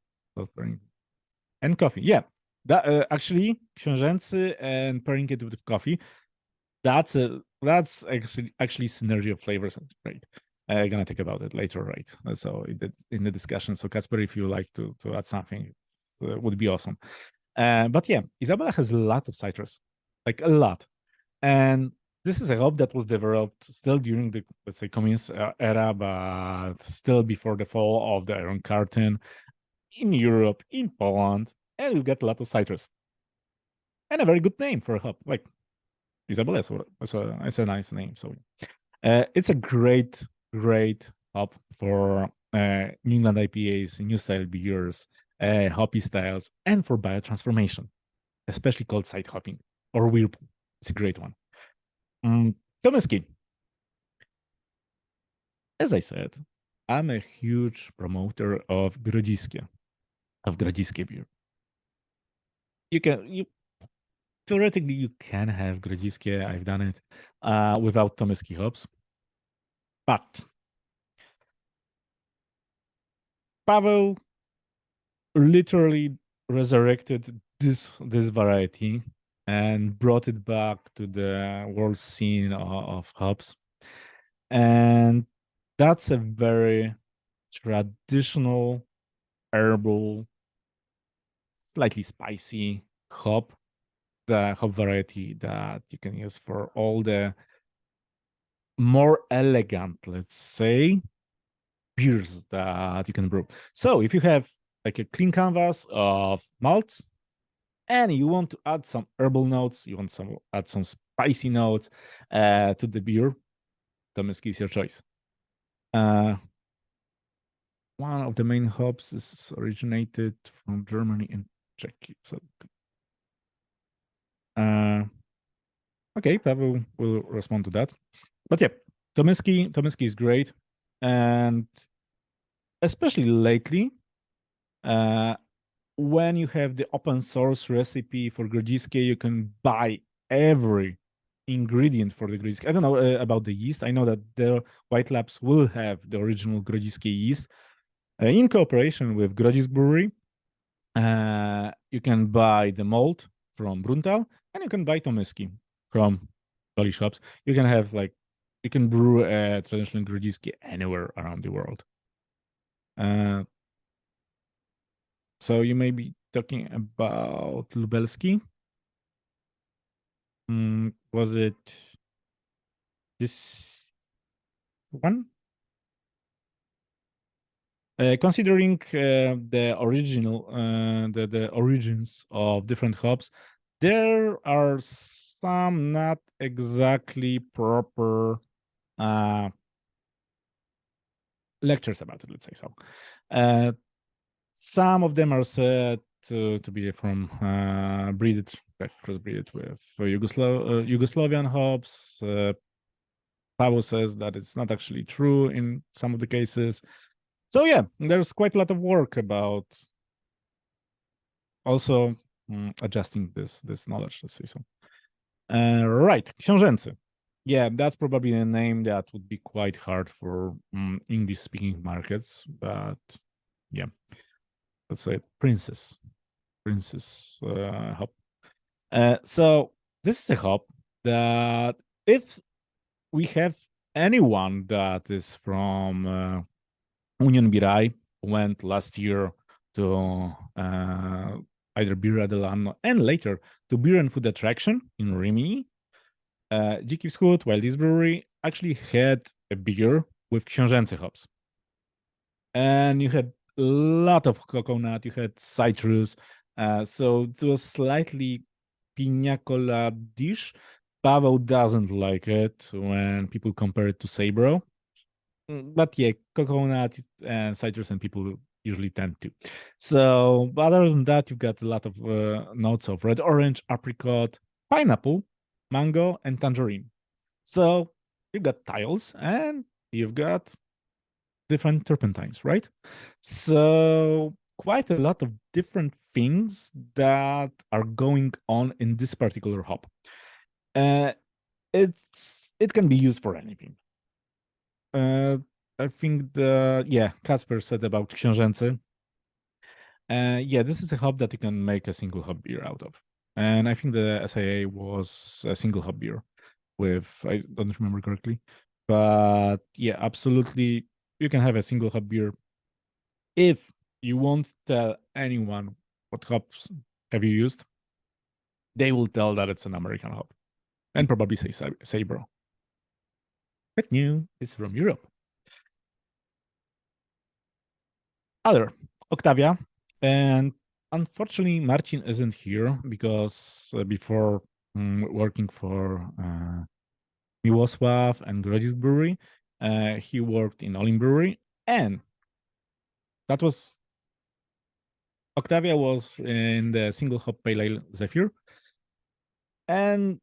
and coffee. Yeah, that actually Książęcy and pairing it with coffee. That's actually synergy of flavors and great. I'm gonna talk about it later, right? So in the discussion. So Kasper, if you like to add something, it would be awesome. But yeah, Isabella has a lot of citrus, like a lot. And this is a hop that was developed still during the, let's say, communist era, but still before the fall of the Iron Curtain in Europe, in Poland, and you get a lot of citrus. And a very good name for a hop, like Isabella. So it's a nice name. So it's a great hop for New England IPAs, new style beers, hoppy styles, and for biotransformation, especially called side hopping or whirlpool. It's a great one. Tomeski. As I said, I'm a huge promoter of Grodziskie beer. Theoretically, you can have Grodziskie. I've done it without Tomeski hops. But Paweł literally resurrected this variety and brought it back to the world scene of hops. And that's a very traditional, herbal, slightly spicy hop, the hop variety that you can use for all the more elegant, let's say, beers that you can brew. So if you have like a clean canvas of malts, and you want to add some herbal notes, you want add some spicy notes to the beer, Tomiski is your choice. One of the main hops is originated from Germany and Czechia. So, okay, Pavel will respond to that. But yeah, Tomiski is great, and especially lately, when you have the open source recipe for Grodziskie, you can buy every ingredient for the Grodziskie. I don't know about the yeast. I know that the White Labs will have the original Grodziskie yeast in cooperation with Grodzisk Brewery. You can buy the malt from Bruntal, and you can buy Tomiski from Polish shops. You can have you can brew a traditional Grodziskie anywhere around the world. So you may be talking about Lubelski. Was it this one? Considering the original, the origins of different hops, there are some not exactly proper lectures about it. Let's say so. Some of them are said to be from crossbreeded with Yugoslavian hops. Pavel says that it's not actually true in some of the cases. So yeah, there's quite a lot of work about also adjusting this knowledge, let's say so. Right, Książęcy. Yeah, that's probably a name that would be quite hard for English-speaking markets, but yeah, let's say Princess hop. So this is a hop that if we have anyone that is from Union Birai, went last year to either Birra dell'Anno and later to Beer and Food Attraction in Rimini, Dziki Wschód, Wildy's Brewery, actually had a beer with Książęcy hops. And you had a lot of coconut, you had citrus, so it was slightly pina colada-ish. Pavel doesn't like it when people compare it to Sabro. But yeah, coconut and citrus and people usually tend to. So other than that, you've got a lot of notes of red orange, apricot, pineapple, mango, and tangerine. So you've got tiles and you've got different turpentines, right? So quite a lot of different things that are going on in this particular hop. It can be used for anything. I think Kacper said about Książęcy. Yeah, this is a hop that you can make a single hop beer out of. And I think the SIA was a single hop beer with, I don't remember correctly, but yeah, absolutely. You can have a single hop beer. If you won't tell anyone what hops have you used, they will tell that it's an American hop and probably say Sabro. But new, it's from Europe. Other, Octavia. And unfortunately, Marcin isn't here because before working for Wrocław and Grodzisk Brewery, he worked in Olin Brewery. And that was, Octavia was in the single hop pale ale Zephyr. And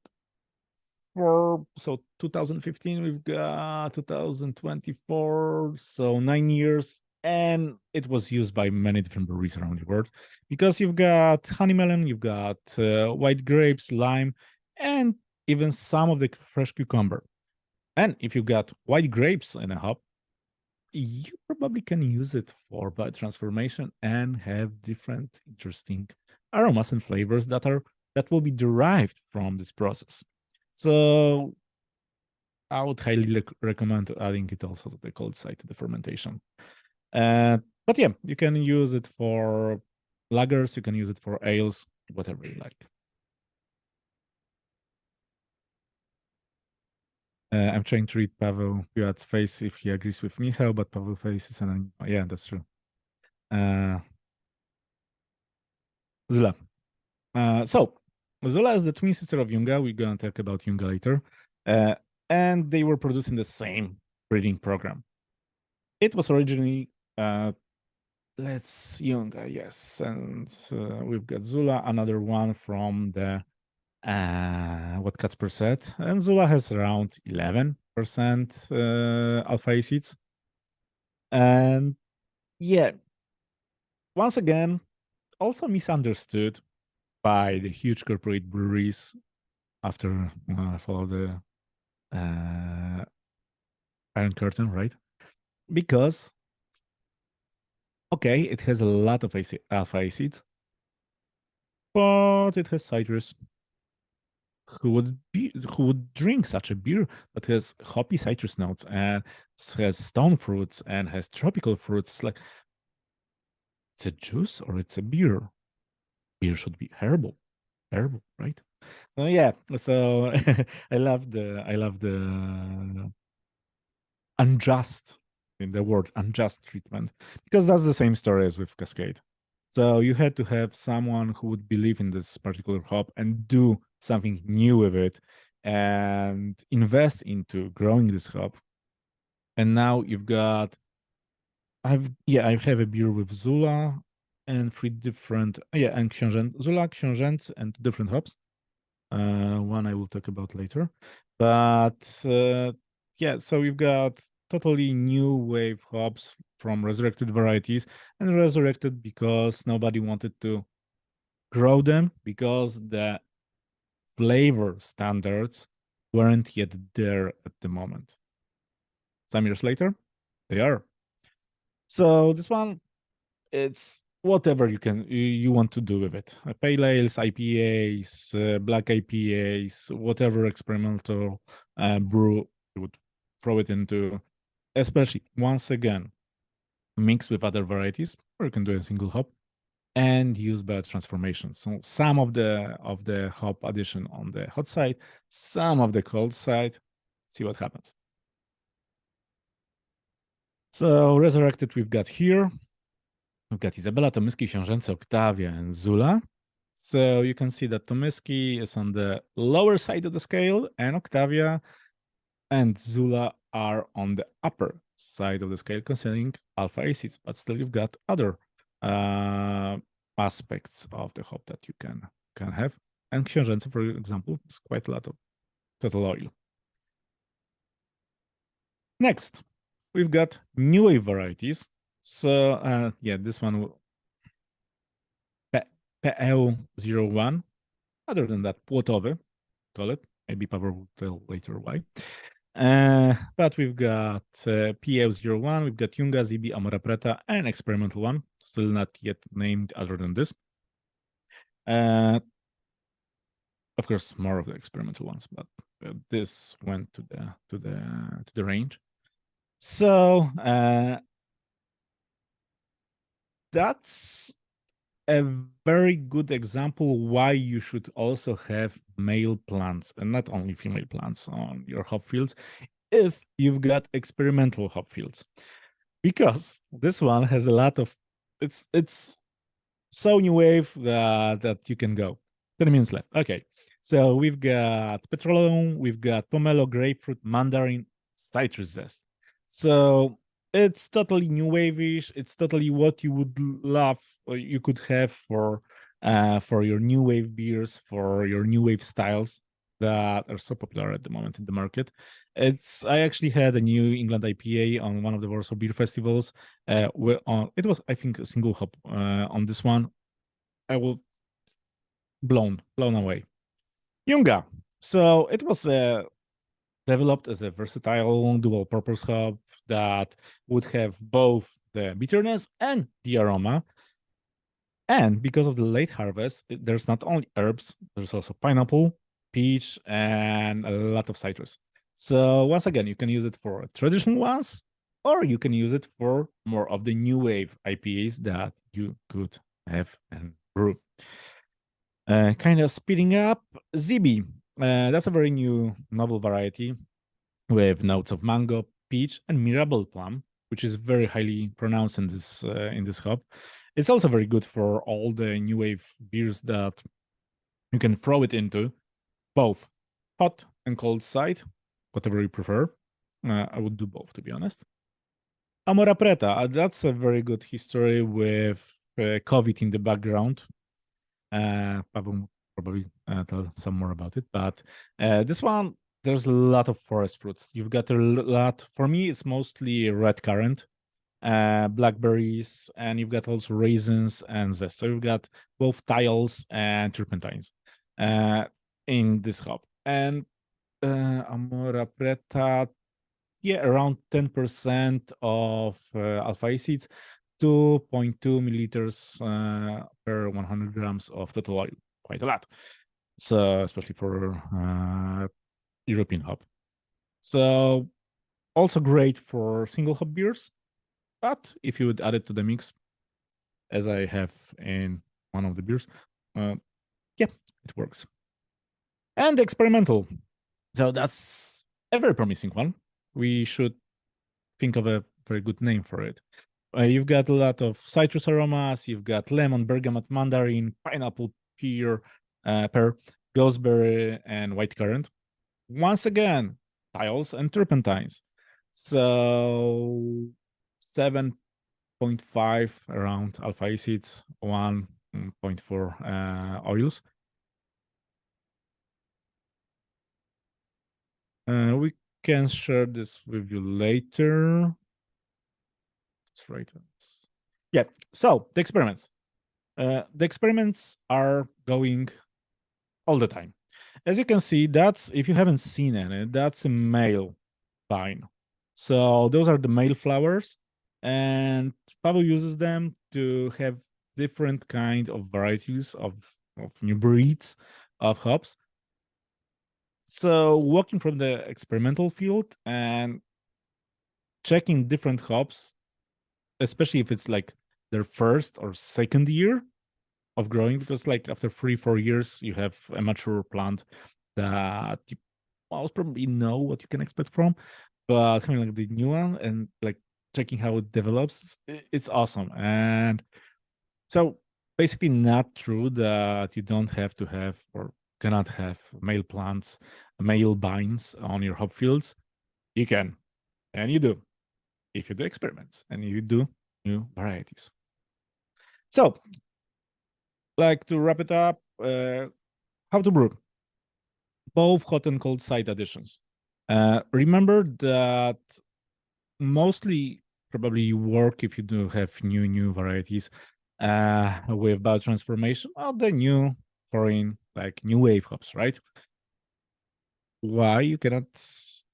so 2015, we've got 2024, so 9 years. And it was used by many different breweries around the world because you've got honey melon, you've got white grapes, lime, and even some of the fresh cucumber. And if you've got white grapes in a hop, you probably can use it for biotransformation and have different interesting aromas and flavors that will be derived from this process. So I would highly recommend adding it also to the cold side to the fermentation. But yeah, you can use it for lagers, you can use it for ales, whatever you like. I'm trying to read Pavel Piłat's face if he agrees with Michał, but Pavel's face is an yeah, that's true. Zula. So Zula is the twin sister of Junga. We're going to talk about Junga later. And they were produced in the same breeding program. It was originally, Junga, yes. And we've got Zula, another one from the, what Kacper said. And Zula has around 11% alpha acids. And yeah, once again, also misunderstood by the huge corporate breweries after follow the Iron Curtain, right? Because okay, it has a lot of alpha acids, but it has citrus. Who would drink such a beer that has hoppy citrus notes and has stone fruits and has tropical fruits? It's like it's a juice or it's a beer. Beer should be herbal, right? Yeah. So I love the unjust, in the word unjust treatment, because that's the same story as with Cascade. So you had to have someone who would believe in this particular hop and do something new with it and invest into growing this hop. And now you've got I have a beer with Zula and 3 different and Książęta, Zula, Książęta, and 2 different hops. One I will talk about later. But so we've got totally new wave hops from resurrected varieties, and resurrected because nobody wanted to grow them because the flavor standards weren't yet there at the moment. Some years later, they are. So this one, it's whatever you want to do with it. Pale ales, IPAs, black IPAs, whatever experimental brew you would throw it into, especially once again, mix with other varieties, or you can do a single hop and use biotransformation. So some of the hop addition on the hot side, some of the cold side, see what happens. So resurrected we've got here. We've got Izabela, Tomyski, Książęce, Octavia, and Zula. So you can see that Tomyski is on the lower side of the scale, and Octavia and Zula are on the upper side of the scale, considering alpha acids. But still, you've got other aspects of the hop that you can have. And Książęce, for example, is quite a lot of total oil. Next, we've got new wave varieties. So this one, PL01. Other than that, płotowy, call it. Maybe Paweł will tell later why. But we've got PL01, we've got Junga, ZB, Amora Preta, and experimental one, still not yet named other than this. Of course, more of the experimental ones, but this went to the range. So that's a very good example why you should also have male plants and not only female plants on your hop fields if you've got experimental hop fields, because this one has a lot of it's so new wave that you can go 10 minutes left. Okay, so we've got petroleum, we've got pomelo, grapefruit, mandarin, citrus zest. So it's totally new wave-ish. It's totally what you would love or you could have for your new wave beers, for your new wave styles that are so popular at the moment in the market. I actually had a New England IPA on one of the Warsaw Beer Festivals. It was, I think, a single hop on this one. I will blown away. Junga. So it was developed as a versatile dual-purpose hop that would have both the bitterness and the aroma. And because of the late harvest, there's not only herbs, there's also pineapple, peach, and a lot of citrus. So once again, you can use it for traditional ones, or you can use it for more of the new wave IPAs that you could have and brew. Kind of speeding up, ZB. That's a very new novel variety with notes of mango, peach, and Mirabelle plum, which is very highly pronounced in this hop. It's also very good for all the new wave beers that You can throw it into both hot and cold side, whatever you prefer. I would do both, to be honest. Amora Preta, that's a very good history with COVID in the background. Pavel will probably tell some more about it, but this one, there's a lot of forest fruits. You've got a lot. For me, it's mostly red currant, blackberries, and you've got also raisins and zest. So you've got both thiols and turpentines in this hop. And Amora Preta, yeah, around 10% of alpha acids, 2.2 milliliters per 100 grams of total oil. Quite a lot. So, especially for European hop. So, also great for single hop beers. But if you would add it to the mix, as I have in one of the beers, yeah, it works. And experimental. So, that's a very promising one. We should think of a very good name for it. You've got a lot of citrus aromas. You've got lemon, bergamot, mandarin, pineapple, pear, gooseberry, and white currant. Once again, thiols and turpentines. So 7.5 around alpha acids, 1.4 oils. We can share this with you later. That's right. Yeah. So the experiments. The experiments are going all the time. As you can see, that's, if you haven't seen any, that's a male vine. So those are the male flowers, and Pavel uses them to have different kind of varieties of new breeds of hops. So working from the experimental field and checking different hops, especially if it's like their first or second year of growing, because like after 3-4 years you have a mature plant that you most probably know what you can expect from, but having like the new one and like checking how it develops, it's awesome. And so basically not true that you don't have to have or cannot have male plants, male vines on your hop fields. You can, and you do, if you do experiments and you do new varieties. So, like, to wrap it up, how to brew both hot and cold side additions. Remember that mostly probably work if you do have new varieties with biotransformation of the new foreign, like new wave hops, right? Why you cannot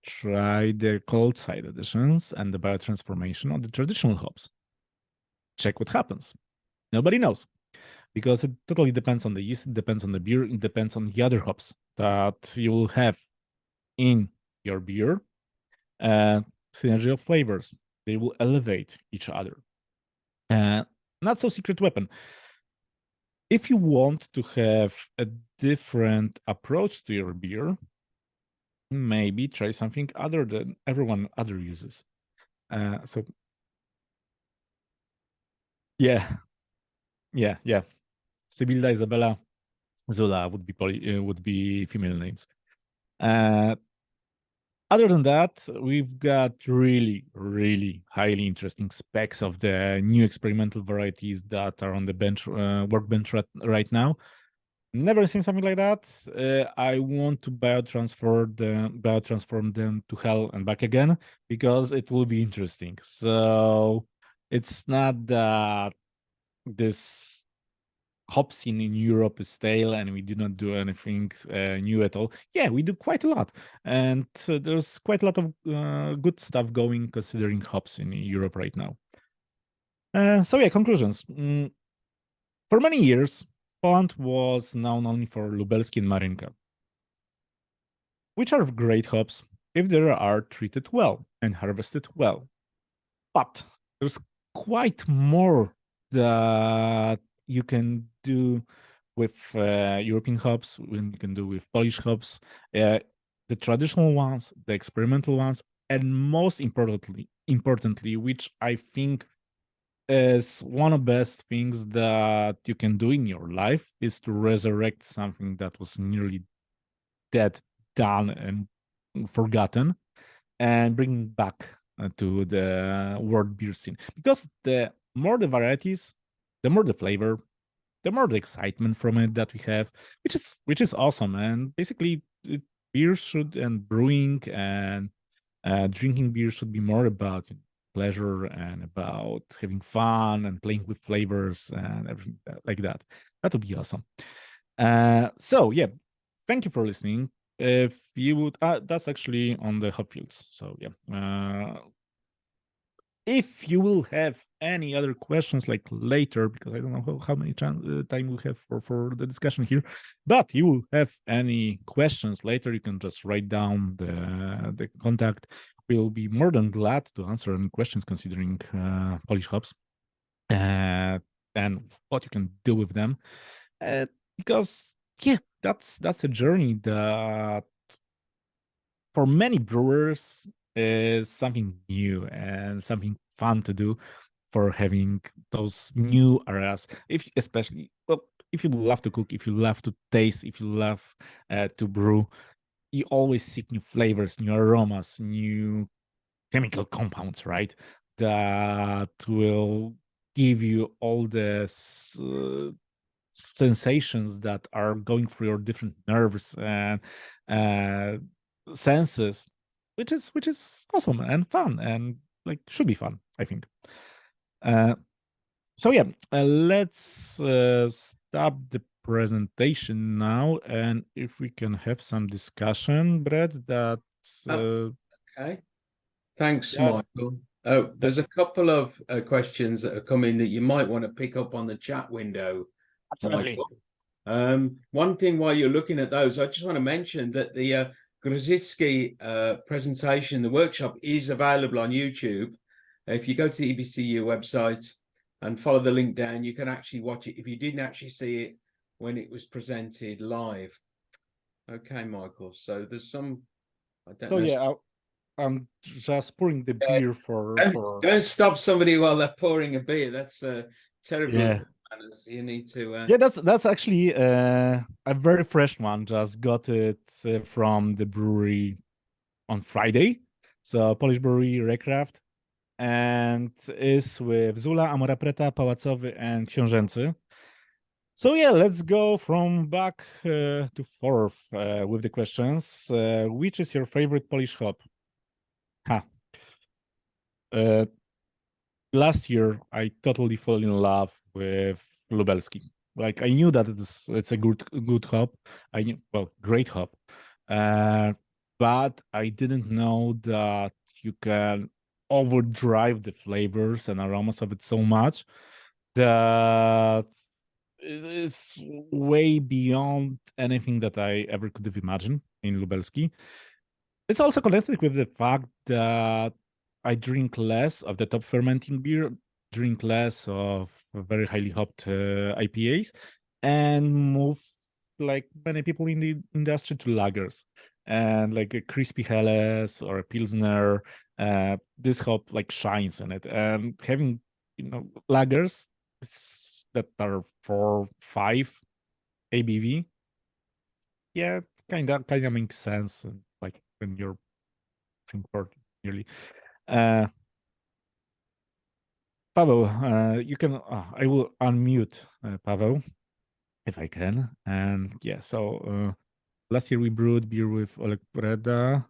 try the cold side additions and the biotransformation of the traditional hops? Check what happens. Nobody knows, because it totally depends on the yeast, it depends on the beer, it depends on the other hops that you will have in your beer. Synergy of flavors, they will elevate each other. Not so secret weapon. If you want to have a different approach to your beer, maybe try something other than everyone other uses. So yeah. Sibilda, Isabella, Zula would be female names. Other than that, we've got really, really highly interesting specs of the new experimental varieties that are on the workbench right now. Never seen something like that. I want to biotransform them to hell and back again, because it will be interesting. So it's not that this hop scene in Europe is stale and we do not do anything new at all. Yeah, we do quite a lot, and there's quite a lot of good stuff going considering hops in Europe right now. So yeah, conclusions. For many years, Poland was known only for Lubelski and Marynka, which are great hops if they are treated well and harvested well. But there's quite more that you can do with European hops, you can do with Polish hops, the traditional ones, the experimental ones, and most importantly, which I think is one of the best things that you can do in your life is to resurrect something that was nearly dead, done, and forgotten, and bring back to the world beer scene. Because the more the varieties, the more the flavor, the more the excitement from it that we have, which is awesome. And basically, beer should and brewing and drinking beer should be more about pleasure and about having fun and playing with flavors and everything like that. That would be awesome. So yeah, thank you for listening. If you would, that's actually on the hop fields. So yeah, if you will have any other questions like later, because I don't know how many time we have for the discussion here, but you will have any questions later, you can just write down the contact. We'll be more than glad to answer any questions considering Polish hops and what you can do with them. Because yeah, that's a journey that for many brewers is something new and something fun to do for having those new areas. If especially, well, if you love to cook, if you love to taste, if you love to brew, you always seek new flavors, new aromas, new chemical compounds, right? That will give you all the sensations that are going through your different nerves and uh, senses, which is awesome and fun and like should be fun, I think. Uh, so yeah, let's stop the presentation now, and if we can have some discussion, Brett. That Okay. Thanks, yeah, Michael. Oh, there's a couple of questions that are coming that you might want to pick up on the chat window, absolutely. Michael. One thing while you're looking at those, I just want to mention that the Grozicki presentation, the workshop, is available on YouTube. If you go to the EBCU website and follow the link down, you can actually watch it if you didn't actually see it when it was presented live. Okay, Michael. So there's some, I don't So know. yeah, I'm just pouring the beer for Don't stop somebody while they're pouring a beer. That's terrible yeah. manners. You need to. Yeah, that's actually a very fresh one. Just got it from the brewery on Friday. So Polish brewery Recraft, and is with Zula, Amora Preta, Pałacowy, and Książęcy. So yeah, let's go from back to forth with the questions. Which is your favorite Polish hop? Ha. Last year, I totally fell in love with Lubelski. Like I knew that it's a good hop. I knew, well, great hop, but I didn't know that you can overdrive the flavors and aromas of it so much that is way beyond anything that I ever could have imagined in Lubelski. It's also connected with the fact that I drink less of the top fermenting beer, drink less of very highly hopped IPAs, and move like many people in the industry to lagers and like a crispy Helles or a Pilsner. This hop like shines in it, and having lagers that are 4-5 ABV, yeah, kind of makes sense. And like when you're for nearly. Uh, Pavel, you can. I will unmute Pavel if I can. And yeah, so last year we brewed beer with Oleg Preda,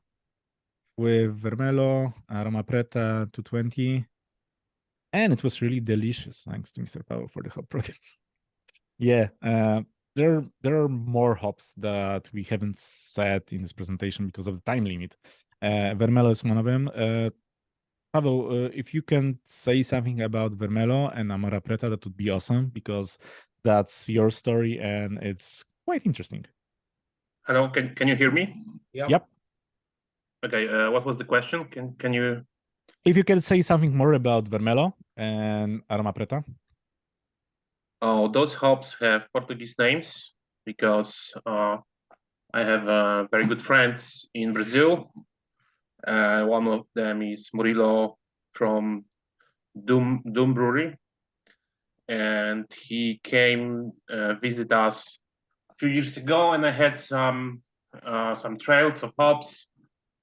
with Vermelo, Aroma Preta 220, and it was really delicious. Thanks to Mr. Pavel for the hop products. Yeah, there are more hops that we haven't said in this presentation because of the time limit. Vermelo is one of them. Pavel, if you can say something about Vermelo and Amora Preta, that would be awesome because that's your story and it's quite interesting. Hello, can you hear me? Yep. Okay, what was the question? Can you? If you can say something more about Vermelo and Aroma Preta. Oh, those hops have Portuguese names because I have very good friends in Brazil. One of them is Murilo from Doom Brewery, and he came visit us a few years ago, and I had some trails of hops,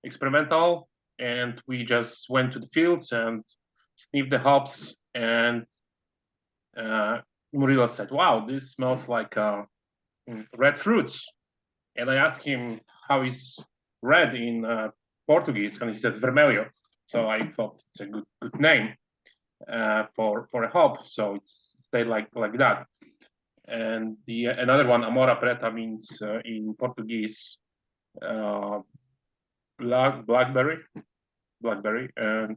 experimental, and we just went to the fields and sniffed the hops, and Murilo said, "Wow, this smells like red fruits." And I asked him how is red in Portuguese, and he said vermelho. So I thought it's a good name for a hop. So it's stayed like that. And the another one, Amora Preta, means in Portuguese blackberry, and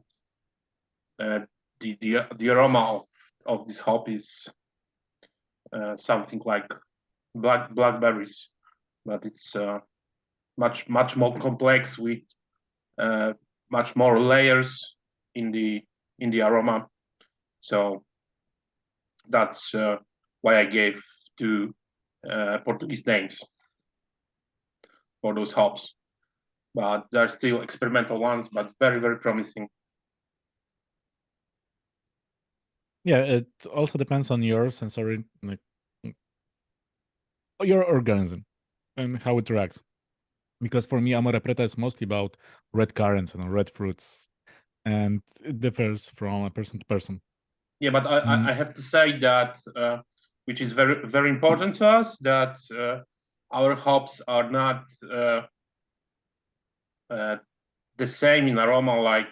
the aroma of this hop is something like blackberries, but it's much more complex with much more layers in the aroma. So that's why I gave two Portuguese names for those hops. But they're still experimental ones, but very promising. Yeah, it also depends on your sensory, like your organism and how it reacts. Because for me, Amore Preta is mostly about red currants and red fruits, and it differs from a person to person. Yeah, but I have to say that, which is very important to us, that our hops are not the same in aroma like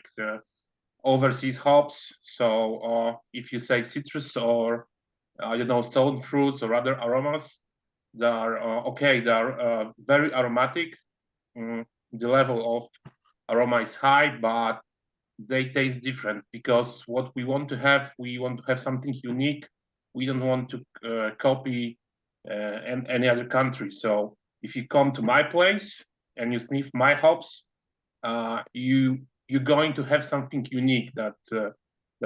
overseas hops. So if you say citrus or stone fruits or other aromas, they are okay. They are very aromatic. The level of aroma is high, but they taste different because what we want to have something unique. We don't want to copy any other country. So if you come to my place and you sniff my hops, you're going to have something unique that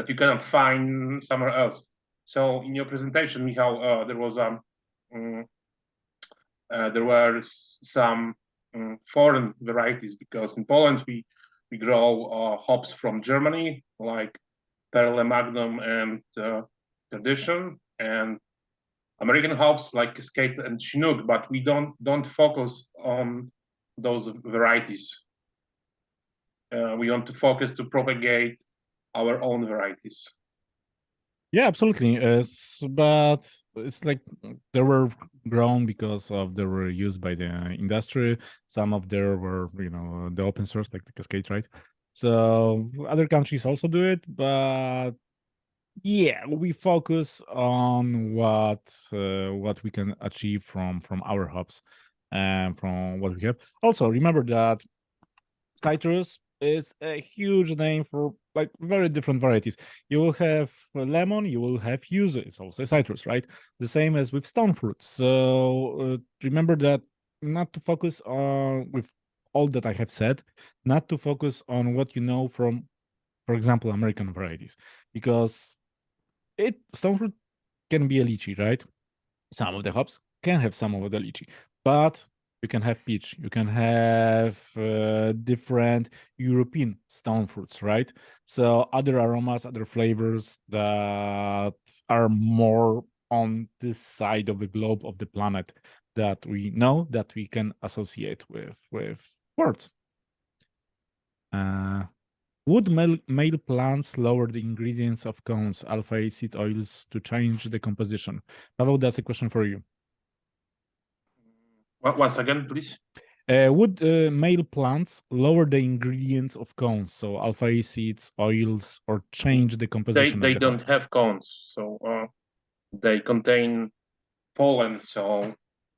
you cannot find somewhere else. So in your presentation, Michał, there were some foreign varieties, because in Poland we grow hops from Germany, like Perle Magnum and Tradition, and American hops like Cascade and Chinook, but we don't focus on those varieties. We want to focus to propagate our own varieties. Yeah, absolutely. But it's like they were grown because of they were used by the industry. Some of them were, the open source, like the Cascade, right? So other countries also do it, but yeah, we focus on what we can achieve from our hops and from what we have. Also, remember that citrus is a huge name for like very different varieties. You will have lemon, you will have yuzu. It's also citrus, right? The same as with stone fruit. So remember that not to focus on with all that I have said, not to focus on what you know from, for example, American varieties, because stone fruit can be a lychee, right? Some of the hops can have some of the lychee, but you can have peach, you can have different European stone fruits, right? So other aromas, other flavors that are more on this side of the globe of the planet that we know that we can associate with words. Would male plants lower the ingredients of cones, alpha acid oils to change the composition? Pavel, that's a question for you. Once again, please. Would male plants lower the ingredients of cones, so alpha acids, oils, or change the composition? They don't have cones, so they contain pollen, so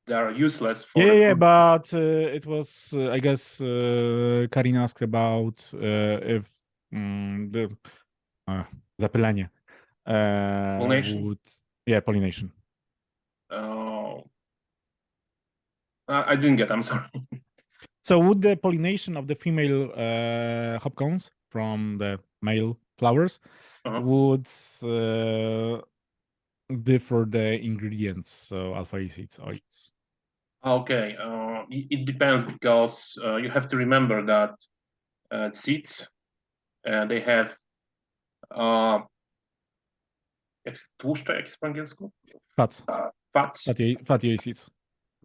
they are useless for. Yeah, but it was, I guess, Karin asked about if the zapylenie Pollination? pollination. I didn't get. I'm sorry. So would the pollination of the female hop cones from the male flowers would differ the ingredients, so alpha acids, oils? Okay, it depends, because you have to remember that seeds they have tłuszcze, jak jest po angielsku? Fats. Fats. Fatty acids.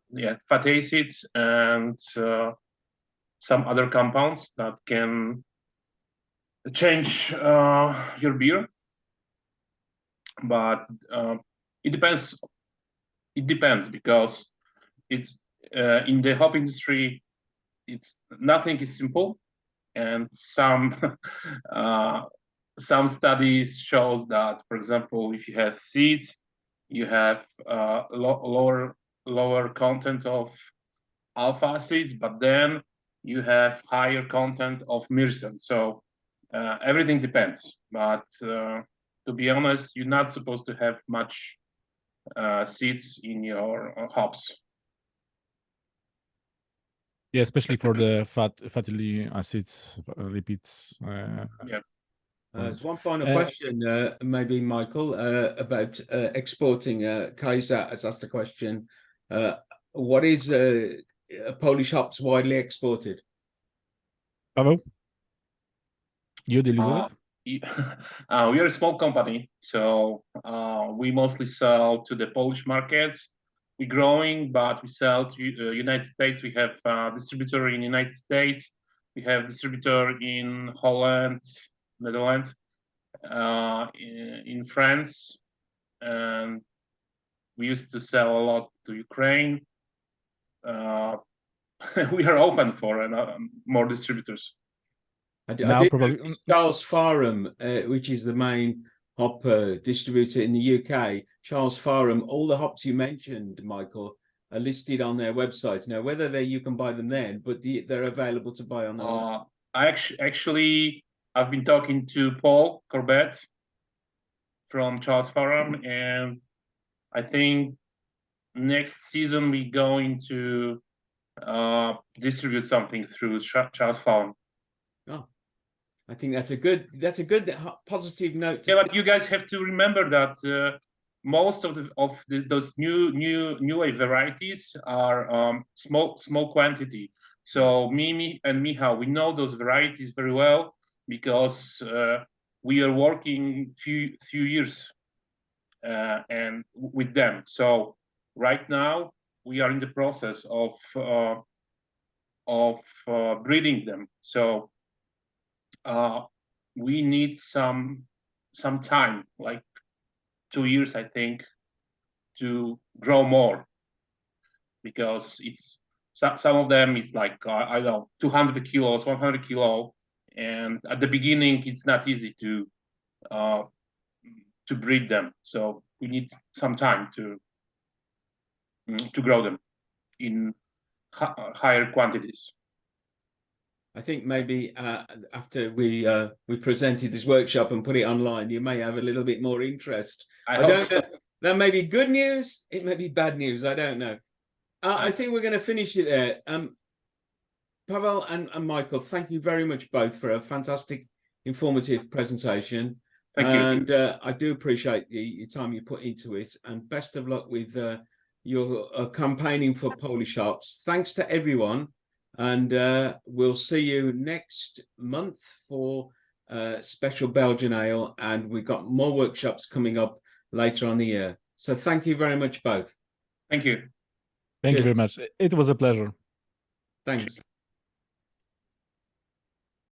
Yeah, fatty acids and some other compounds that can change your beer. But it depends. It depends because it's in the hop industry. It's nothing is simple, and some some studies shows that, for example, if you have seeds, you have lower content of alpha acids, but then you have higher content of myrcene. So everything depends. But to be honest, you're not supposed to have much seeds in your hops. Yeah, especially for the fatty acids, lipids. Yeah. One final question, maybe Michael, about exporting. Kaiser has asked a question. What is Polish hops widely exported? Paweł, you deal with it? We are a small company, so we mostly sell to the Polish markets. We're growing, but we sell to United States. We have a distributor in United States. We have distributor in Holland, Netherlands, in France, and we used to sell a lot to Ukraine. We are open for more distributors. I did notice Charles Farham, which is the main hop distributor in the UK. Charles Farham, all the hops you mentioned, Michael, are listed on their website. Now, whether you can buy them there, but they're available to buy on their Actually, I've been talking to Paul Corbett from Charles Farham, and I think next season we're going to distribute something through Charles Farham. Oh, I think that's a good positive note. Yeah, but you guys have to remember that most of those new wave varieties are small quantity. So me and Michał, we know those varieties very well because we are working few years and with them. So right now we are in the process of breeding them. So we need some time, like 2 years, I think, to grow more, because it's some of them is like I don't know, 200 kilos, 100 kilo, and at the beginning it's not easy to breed them. So we need some time to grow them in higher quantities. I think maybe after we presented this workshop and put it online, you may have a little bit more interest. I don't know. That may be good news. It may be bad news. I don't know. I think we're going to finish it there. Paweł and Michael, thank you very much both for a fantastic, informative presentation. Thank you. And I do appreciate the time you put into it. And best of luck with your campaigning for Polish hops. Thanks to everyone. And we'll see you next month for special Belgian ale. And we've got more workshops coming up later on the year. So thank you very much both. Thank you. Thank you very much. It was a pleasure. Thanks.